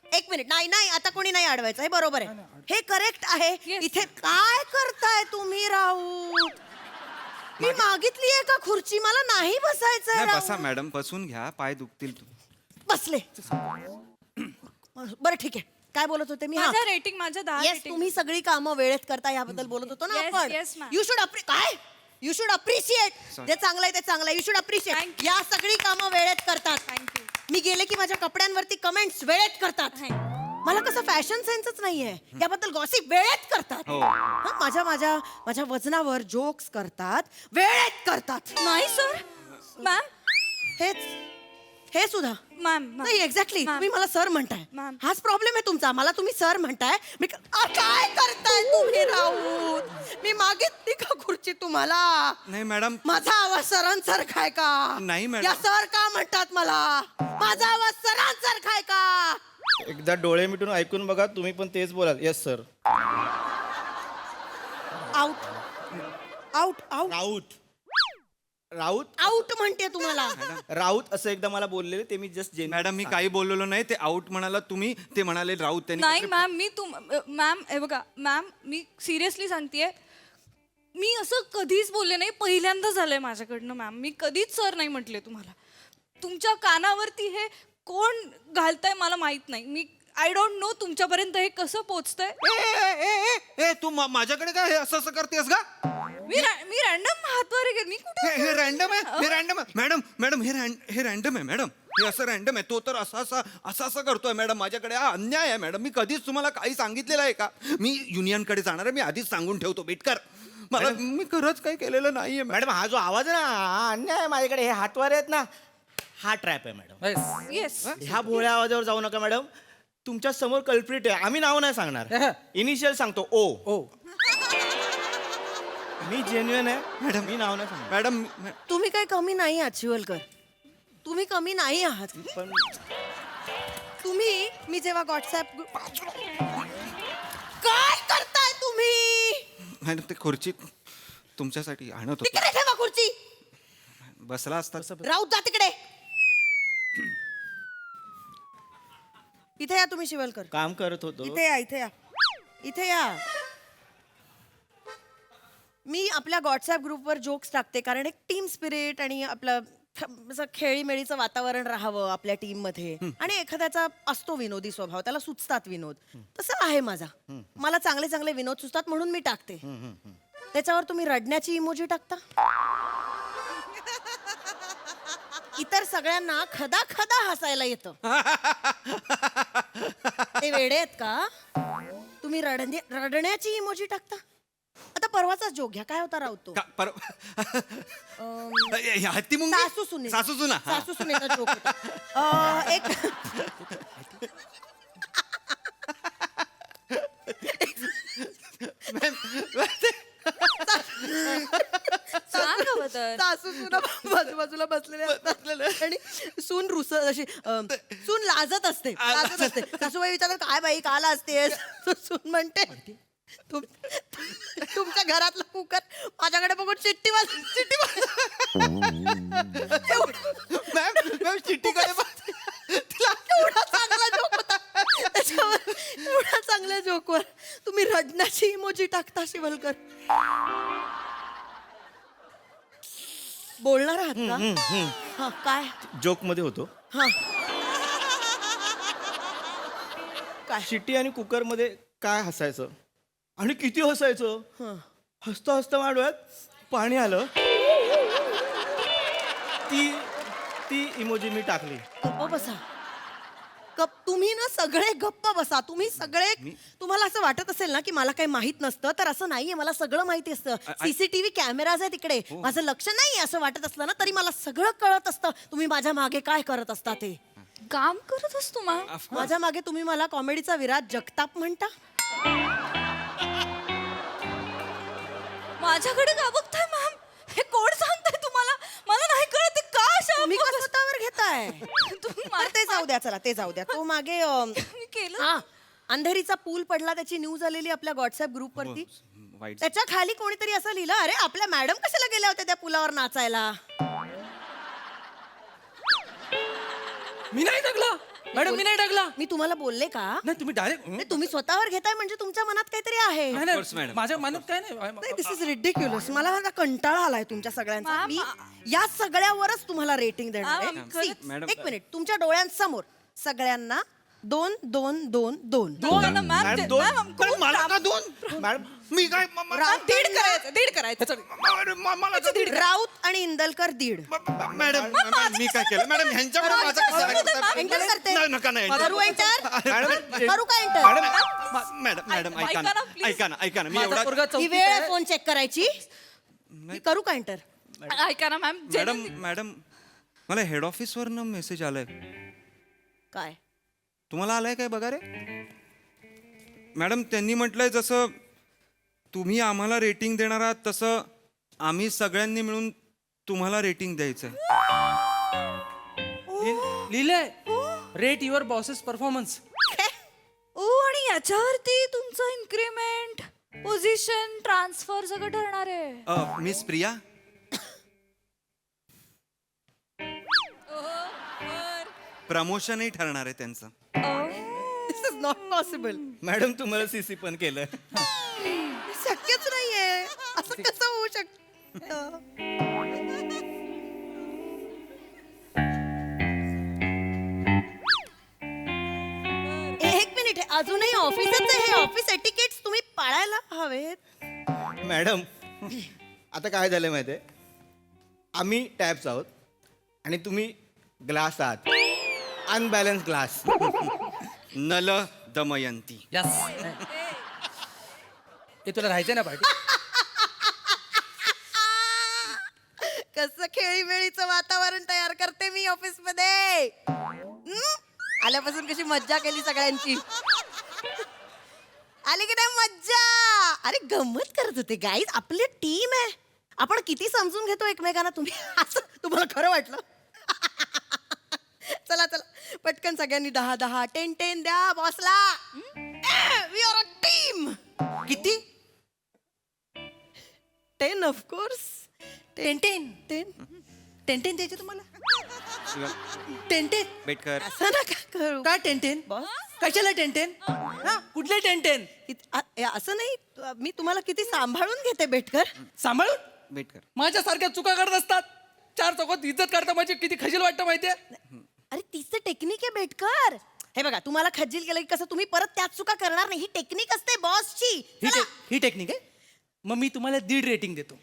एक मिनिट, नाही नाही, आता कोणी नाही अडवायचं. हे बरोबर आहे, हे करेक्ट आहे. Yes. इथे काय करताय तुम्ही राऊत? मी मागितली आहे का खुर्ची? मला नाही बसायचंय नाही, राऊत. बसा मॅडम, बसून घ्या, पाय दुखतील बसले. बरं ठीक आहे, काय बोलत होते मी? माझं रेटिंग माझं 10 येस, रेटिंग. तुम्ही सगळी कामं वेळेत करता याबद्दल बोलत होतो ना Yes, आपण. yes, ma'am. यू शुड काय यू शुड अप्रिशिएट. जे चांगलं आहे ते चांगलं आहे. You should appreciate. Thank you. या सगळी कामं वेळेत करतात. थँक्यू. मी गेले की माझ्या कपड्यांवरती कमेंट्स वेळेत करतात. मला कसं फॅशन सेन्सच नाहीये. याबद्दल गॉसिप वेळेत करतात. हो. हं, माझ्या माझ्या माझ्या वजनावर जोक्स करतात, वेळेत करतात. नाही सर मॅम हेच हे सुद्धा मॅम नाही. एक्झॅक्टली, तुम्ही मला सर म्हणताय. मॅम. हाच प्रॉब्लेम आहे तुमचा. मला तुम्ही सर म्हणताय. मी काय करताय तुम्ही राऊत? मी मागितली का खुर्ची तुम्हाला? नाही मॅडम. माझा आवाज सरांसारखा आहे का? नाही मॅडम. या सर का म्हणतात मला? माझा आवाज सरांसारखा आहे का? एकदा डोळे मिटून ऐकून बघा, तुम्ही पण तेच बोलाल. Yes sir. Out out out Raut Raut out म्हणते तुम्हाला. राऊत असं एकदा मला बोललेले, ते मी जस्ट मॅडम मी काही बोललेलो नाही, ते आउट म्हणाला तुम्ही, ते म्हणाले राऊत त्यांनी. नाही मॅम मी मॅम हे बघा मॅम मी सिरियसली सांगतेय मी असं कधीच बोलले नाही. पहिल्यांदा झालंय माझ्याकडनं मॅम. मी कधीच सर नाही म्हटले तुम्हाला. तुमच्या कानावरती हे कोण घालताय मला माहित नाही. मी आय डोंट नो तुमच्यापर्यंत हे कसं पोहोचतंय. तू माझ्याकडे काय हे असं असं करतेस का? मी रॅन्डम हातवारे गेले. मी कुठे हे रॅन्डम आहे, हे रॅन्डम आहे मॅडम. मॅडम हे रॅन्डम आहे मॅडम. हे असं रॅन्डम आहे. तो तर असं करतोय मॅडम. माझ्याकडे हा अन्याय आहे मॅडम. मी कधीच तुम्हाला काही सांगितलेलं आहे का? मी युनियनकडे जाणार आहे. मी आधीच सांगून ठेवतो बेटकर. मला मी खरंच काही केलेलं नाहीये मॅडम. हा जो आवाज आहे ना, हा अन्याय आहे. माझ्याकडे हे हातवारे आहेत ना, हा ट्रॅप आहे मॅडम. येस ह्या भोळ्या आवाजावर जाऊ नका मॅडम. तुमच्या समोर कल्प्रिट आहे. आम्ही नाव नाही सांगणार, इनिशियल सांगतो. ओ. मी जेन्युइन आहे मॅडम. मी नाव नाही सांगणार मॅडम. तुम्ही काही कमी नाही आहात शिवलकर. तुम्ही कमी नाही आहात. पण तुम्ही मी जेव्हा व्हॉट्सअप काय करताय तुम्ही? मॅडम ते खुर्ची तुमच्यासाठी आणत होतो. तिकडे ठेवा खुर्ची. बसला असता. राऊत जा तिकडे. इथे या तुम्ही शिवलकर. काम करत होतो. इथे या, इथे या, इथे या. मी आपल्या व्हॉट्सअप ग्रुपवर जोक्स टाकते कारण एक टीम स्पिरिट आणि आपलं असं खेळीमेळीचं वातावरण राहावं आपल्या टीम मध्ये. आणि एखाद्याचा असतो विनोदी स्वभाव, त्याला सुचतात विनोद. तसं आहे माझा. मला चांगले चांगले विनोद सुचतात म्हणून मी टाकते. त्याच्यावर तुम्ही रडण्याची इमोजी टाकता. इतर सगळ्यांना खदा खदा हसायला येतं. ते वेडे आहेत का? तुम्ही रडण्याची इमोजी टाकता. आता परवाचा जोक घ्या. काय होता राऊत तो? हत्ती मुंगी. सासू सुने. सासू सुना. सासू सुनेचा जोक होता. एक सासू सुना बाजूबाजूला बसलेले असतात आणि सून अशी सून लाजत असते. सासूबाई विचारतात काय बाई का लाजतेस? सून म्हणते तुमच्या घरातला कुकर माझ्याकडे बघून चिट्टी एवढा चांगला जोक होता. त्याच्यावर एवढा चांगल्या जोकवर तुम्ही रडण्याची इमोजी टाकता शिवलकर. बोलणार आहात का? हा काय जोक मध्ये होतो. हा काय शिट्टी आणि कुकर मध्ये काय हसायचं आणि किती हसायचं. हसता हसता माझ्या डोळ्यात पाणी आलं. ती इमोजी मी टाकली. गप्प बसा. तुम्ही ना सगळे गप्प बसा. तुम्ही सगळे तुम्हाला असं वाटत असेल ना की मला काही माहित नसतं, तर असं नाहीये. मला सगळं माहिती असतं. सीसीटीव्ही कॅमेराज आहे तिकडे. माझं लक्ष नाही असं वाटत असलं ना तरी मला सगळं कळत असतं. तुम्ही माझ्या मागे काय करत असता ते. काम करत असतो मॅम. माझ्या मागे तुम्ही मला कॉमेडीचा विराट जगताप म्हणता. माझ्याकडे का बघताय मॅम? हे कोण सांगताय तुम्हाला? मला नाही कळत का अशा तुम्ही का स्वतःवर घेताय? तुम्ही ते जाऊ द्या. चला ते जाऊ द्या. तो मागे मी केलं. हा अंधेरीचा पूल पडला त्याची न्यूज आलेली आपल्या व्हॉट्सअप ग्रुपवरती वाईट त्याच्या खाली कोणीतरी असं लिहिलं, अरे आपल्या मॅडम कशाला गेल्या होत्या त्या पुलावर नाचायला. मी नाही टाकला मॅडम, मी नाही टाकला. मी तुम्हाला बोलले का? नाही तुम्ही डायरेक्ट नाही, तुम्ही स्वतःवर घेताय म्हणजे तुमच्या मनात काहीतरी आहे. नाही माझ्या मनात काय नाही. दिस इज रिडिक्युलस. मला आता कंटाळा आलाय तुमच्या सगळ्यांचा. मी या सगळ्यावरच तुम्हाला रेटिंग देणार आहे. See, मॅडम, एक मिनिट, तुमच्या डोळ्यांसमोर सगळ्यांना 2 2 2 2 मॅडम दोन मॅडम, मला का दोन मॅडम मी काय दीड करायचं राऊत आणि इंदलकर 1.5. मॅडम मी काय केलं मॅडम ह्यांच्याकडे माझं कसं एंटर करते. नाही, नका नाही करू एंटर. मॅडम करू का एंटर? मॅडम मॅडम ऐका ना ऐका ना मी माझा एवढा पोरगा ही चौथीत वेळ आहे. फोन चेक करायची. मी करू का एंटर? ऐका ना मॅम, मॅडम मला हेड ऑफिसवरनं मेसेज आलाय. काय? तुम्हाला आलाय काय बघा रे. मॅडम त्यांनी म्हटलंय जसं तुम्ही आम्हाला रेटिंग देणार आहात तसं आम्ही सगळ्यांनी मिळून तुम्हाला रेटिंग द्यायचं. लिहिलंय रेट युअर बॉसेस परफॉर्मन्स. ओ आणि याच्यावरती तुमचं इन्क्रीमेंट, पोझिशन, ट्रान्सफर सगळं ठरणार आहे. मिस प्रिया प्रमोशनही ठरणार आहे त्यांचं. दिस इज नॉट पॉसिबल. मॅडम तुम्हाला सीसी पण केलं. शक्यच नाहीये. असं कसं होऊ शकतं? एक मिनिट, हे अजूनही ऑफिसच आहे. हे ऑफिस एटिकेट्स तुम्ही पाळायला हवेत. मॅडम आता काय झालं माहिती आहे, आम्ही टॅब्स आहोत आणि तुम्ही ग्लास आहात. Unbalance glass. Nal Damayanti. Yes. हे तुला राहायचंय ना पार्टी. कसं खेळीमेळीचं वातावरण तयार करते मी ऑफिस मध्ये. आल्यापासून कशी मज्जा केली सगळ्यांची. आली की नाही मज्जा? अरे गंमत करत होते गाईज. आपली टीम आहे, आपण किती समजून घेतो एकमेकांना. तुम्ही असं तुम्हाला खरं वाटलं? चला चला पटकन सगळ्यांनी 10 10 10 10 द्या बॉसला. We are a team. किती? 10 ऑफकोर्स. 10 10 10 10 10 द्यायचे तुम्हाला. 10 10 बेटकर असं नका करू. काय 10-10? कशाला 10-10? हा कुठले 10-10? असं नाही. मी तुम्हाला किती सांभाळून घेते बेटकर. सांभाळून बेटकर माझ्यासारख्या चुका करत असतात. 4 चौकात इज्जत करता माझी किती खजील वाटतं माहितीये. अरे तीच टेक्निक आहे बेटकर. हे बघा, तुम्हाला खज्जील केलं की कसं तुम्ही परत त्याच चुका करणार नाही. ही टेक्निक असते बॉसची. ही टेक्निक आहे. मग मी तुम्हाला 1.5 रेटिंग देतो.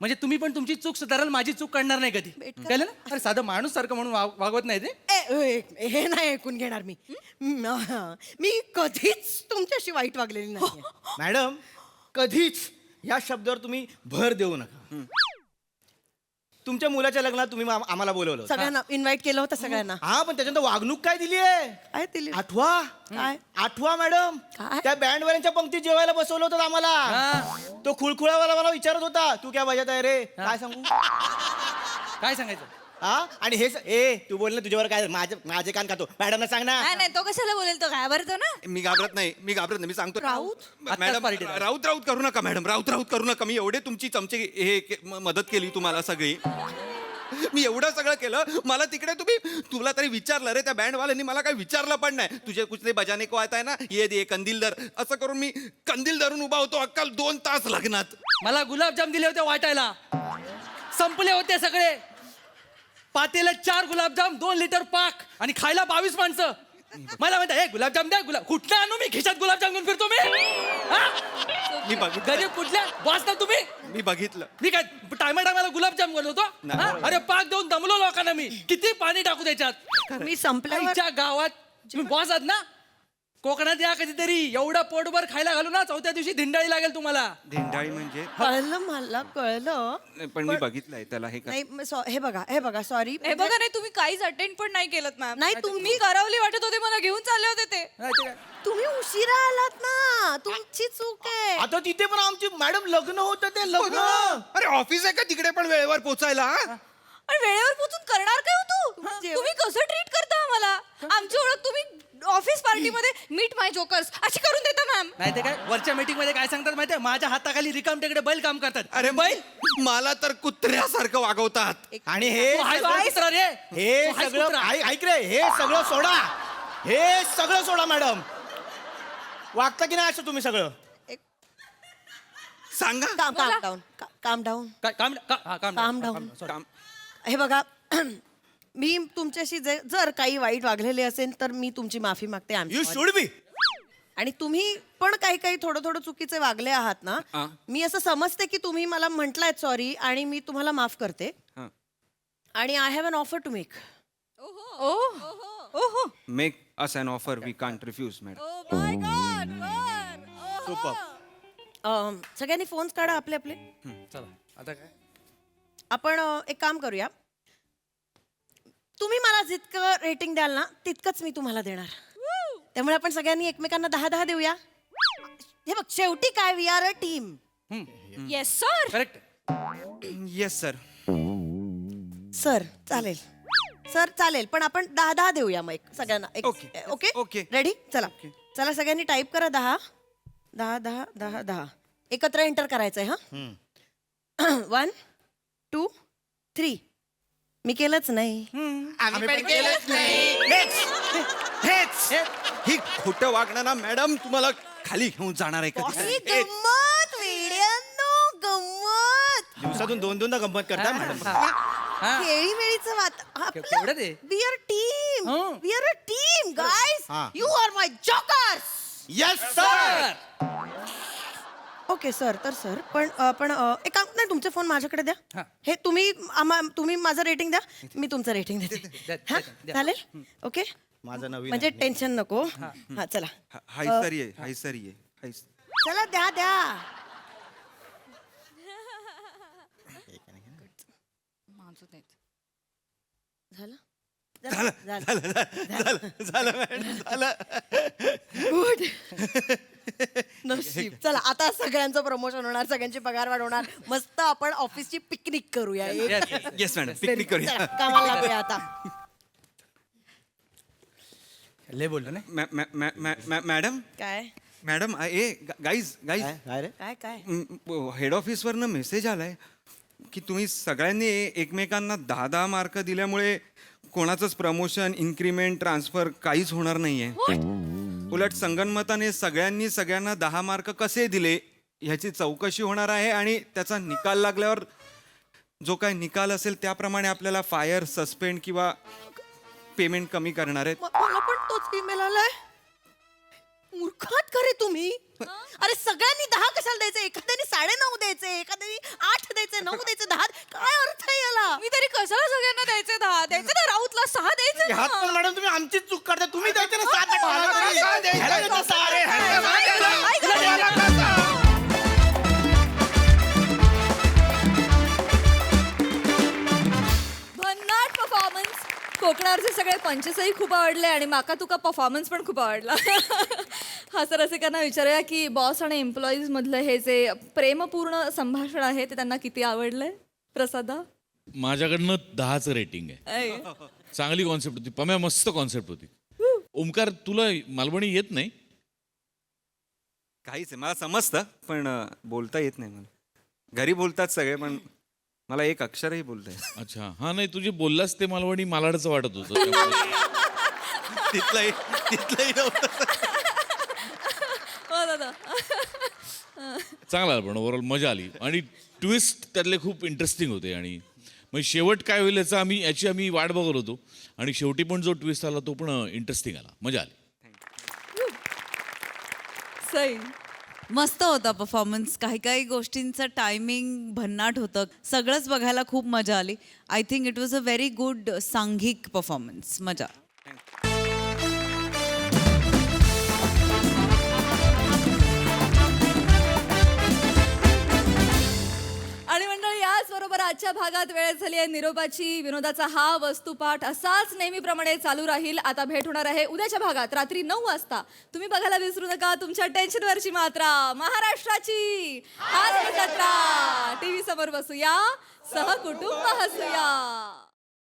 म्हणजे तुम्ही पण तुमची चूक सुधाराल, माझी चूक करणार नाही कधी. कळलं ना? अरे साधं माणूस सारखं म्हणून वागवत नाही ते. हे नाही ऐकून घेणार मी. मी कधीच तुमच्याशी वाईट वागलेली नाही. मॅडम कधीच या शब्दावर तुम्ही भर देऊ नका. तुमच्या मुलाच्या लग्नात तुम्ही आम्हाला बोलवलं होतं. सगळ्यांना इन्व्हाइट केलं होतं सगळ्यांना. हा पण त्याच्यानंतर वागणूक काय दिली आहे? काय दिली? आठवा काय? आठवा मॅडम. काय? त्या बँडवाल्यांच्या पंक्तीत जेवायला बसवलं होतं आम्हाला. तो खुळखुळावाला मला विचारत होता, तू क्या बजात आहे रे? काय सांगू? काय सांगायचं? हा आणि हे तू बोल ना, तुझ्यावर काय माझे कान खातो. मॅडमना सांग ना. नाही तो कशाला बोलेल, तो घाबरतो ना. मी घाबरत नाही मी सांगतो. राऊत? मॅडम राऊत करू नका मॅडम. राऊत करू नका. मी एवढे तुमची चमचे मदत केली तुम्हाला सगळी. मी एवढं सगळं केलं. मला तिकडे तुला तरी विचारलं रे, त्या बँडवाल्यांनी मला काही विचारलं पण नाही. तुझे कुठले बजाने को आता आहे ना, ये दे कंदील धर, असं करून मी कंदील धरून उभा होतो अक्कल 2 तास लग्नात. मला गुलाबजाम दिले होते वाटायला, संपले होते सगळे. पातेला 4 गुलाबजाम, 2 लिटर पाक आणि खायला 22 माणसं. मला म्हणता हे गुलाबजाम द्या. कुठल्या आणू मी? खिशात गुलाबजाम घेऊन फिरतो मी बघितलं. गरीब कुठल्या बॉस ना तुम्ही? मी बघितलं. मी काय टायमाला गुलाबजाम करत होतो? अरे पाक देऊन दमलो लोकांना मी. किती पाणी टाकू त्याच्यात? मी संपल्यावर गावात तुम्ही बॉस आहात ना. कोकणात या कधीतरी. एवढं पोटभर खायला घालू ना, 4थ्या दिवशी धिंडाळी लागेल तुम्हाला. धिंडाळी म्हणजे? कळलं मला, कळलं. पण मी बघितलंय त्याला. नाही हे बघा सॉरी. हे बघा नाही, तुम्ही काहीच अटेंड पण नाही केलं मॅम. नाही, तुम्ही करवली वाटत होते, मला घेऊन चालले होते ते. तुम्ही उशिरा आलात ना, तुमची चूक आहे. आता तिथे पण आमची मॅडम लग्न होतं ते लग्न. अरे ऑफिस आहे का तिकडे पण वेळेवर पोचायला? आणि वेळेवर पोचून करणार काय होतो? तुम्ही कसं ट्रीट करता आम्हाला? आमची ओळख तुम्ही ऑफिस पार्टीमध्ये मीट माय जोकर्स अशी करून देता मॅम. नाही ते काय वरच्या मीटिंग मध्ये काय सांगतात माहितीये, माझ्या हाताखाली रिकाम टेकडे बैल काम करतात. अरे बैल मला तर कुत्र्यासारखं वागवतात. आणि हे तू आहेस का कुत्रा रे? हे तू आहेस सगळं कुत्रा? ऐक रे, हे सगळं सोडा, हे सगळं सोडा मॅडम. वागता की नाही असं तुम्ही सगळं? सांगा. काम डाऊन काम डाऊन काय काम हा, काम काम डाऊन. हे बघा मी तुमच्याशी जर काही वाईट वागलेले असेल तर मी तुमची माफी मागते. You should be. आणि तुम्ही पण काही थोडं थोडं चुकीचे वागले आहात ना, मी असं समजते की तुम्ही मला म्हटलाय सॉरी आणि मी तुम्हाला माफ करते. आणि I have an offer to make. Make us an offer we can't refuse madam. सगळ्यांनी फोन्स काढा आपले आपले. चला आता काय आपण एक काम करूया, तुम्ही मला जितकं रेटिंग द्याल ना तितकंच मी तुम्हाला देणार. त्यामुळे आपण सगळ्यांनी एकमेकांना 10-10 देऊया. हे बघ शेवटी काय, we are a team. Yes sir. Correct. Yes sir. Sir चालेल, सर चालेल, पण आपण 10-10 देऊया मग सगळ्यांना. ओके. Okay okay. रेडी. चला चला सगळ्यांनी टाईप करा 10 10 10 10 10. एकत्र एंटर करायचंय. हा 1 2 3. मी केलंच नाही. आम्ही पण केलंच नाही. हेच ही खोटं वागणं ना मॅडम तुम्हाला खाली घेऊन जाणार आहे का? गंमत वेड्यांनो, गंमत. दिवसातून 2-2दा गंमत करता मॅडम. खेळी मेळीचं केवढं ते? We are team. हं. We are a team guys. हा. You are my jokers. Yes sir. Okay sir. तर सर पण एक काम नाही, तुमचे फोन माझ्याकडे द्या. हा. हे तुम्ही माझं रेटिंग द्या, मी तुमचं रेटिंग देते. हा चालेल. ओके माझं नवीन म्हणजे आहे. टेन्शन नको. हा चला हाय सर ये, हाय सर ये, हाय. चला द्या द्या. झालं झालं मॅडम, झालं. गुड. नशीब. चला आता सगळ्यांचं प्रमोशन होणार, सगळ्यांची पगार वाढ होणार. मस्त आपण ऑफिसची पिकनिक करूया. येस मॅडम पिकनिक करूया. चला, कामाला लागूया आता. लय बोललो ना. मॅडम काय मॅडम गाईज काय रे? काय काय हेड ऑफिसवरनं मेसेज आलाय की तुम्ही सगळ्यांनी एकमेकांना 10-10 मार्क दिल्यामुळे कोणाचंच प्रमोशन, इन्क्रीमेंट, ट्रान्सफर काहीच होणार नाहीये. उलट संगनमताने सगळ्यांनी सगळ्यांना 10 मार्क कसे दिले ह्याची चौकशी होणार आहे आणि त्याचा निकाल लागल्यावर जो काय निकाल असेल त्याप्रमाणे आपल्याला फायर, सस्पेंड किंवा पेमेंट कमी करणार आहेत. मला पण तोच ईमेल आलाय. मूर्खात खरे तुम्ही. अरे सगळ्यांनी 10 कशाला द्यायचे? एखाद्याने 9.5 द्यायचे, एखाद्याने 8 द्यायचे, 9 द्यायचे, 10. काय अर्थ आहे याला? मी तरी कशाला सगळ्यांना द्यायचे 10 द्यायचे ना, राऊतला 6 द्यायचे ह्यात पण मॅडम तुम्ही आमचीच चूक करता. तुम्ही द्यायचे ना 7. भन्नाट परफॉर्मन्स. कोकणावरचे सगळे पंचसही खूप आवडले आणि माका तुका परफॉर्मन्स पण खूप आवडला. हा सर रसिकांना विचारूया की बॉस आणि एम्प्लॉईज मधलं हे जे प्रेमपूर्ण संभाषण आहे ते त्यांना किती आवडलंय. प्रसादा. माझ्याकडनं 10चं रेटिंग आहे. चांगली कॉन्सेप्ट होती. पम्या मस्त कॉन्सेप्ट होती. ओमकार तुला मालवणी येत नाही? काहीच आहे मला समजतं पण बोलता येत नाही मला. घरी बोलतात सगळे पण मला एक अक्षरही बोलता येत. अच्छा. हा नाही, तुझे बोललास ते मालवणी मालाडचं वाटत होतं. त्यामुळे तिथलंही नव्हतं. हो दादा. चांगला आला पण ओव्हरऑल मजा आली आणि ट्विस्ट त्यातले खूप इंटरेस्टिंग होते. आणि मग शेवट काय होईल याची आम्ही वाट बघत होतो आणि शेवटी पण जो ट्विस्ट आला तो पण इंटरेस्टिंग आला. मजा आली. सई. मस्त होता परफॉर्मन्स. काही काही गोष्टींचं टायमिंग भन्नाट होतं. सगळंच बघायला खूप मजा आली. I think it was a very good सांघिक परफॉर्मन्स. मजा. आणि मंडळी याचबरोबर आजच्या भागात वेळ झाली आहे निरोपाची. विनोदाचा हा वस्तुपाठ असाच नेहमीप्रमाणे चालू राहील. आता भेट होणार आहे उद्याच्या भागात रात्री 9 वाजता. तुम्ही बघायला विसरू नका तुमच्या टेन्शनवरची मात्रा महाराष्ट्राची हास्य जत्रा. टीव्ही समोर बसूया, सहकुटुंब हसूया.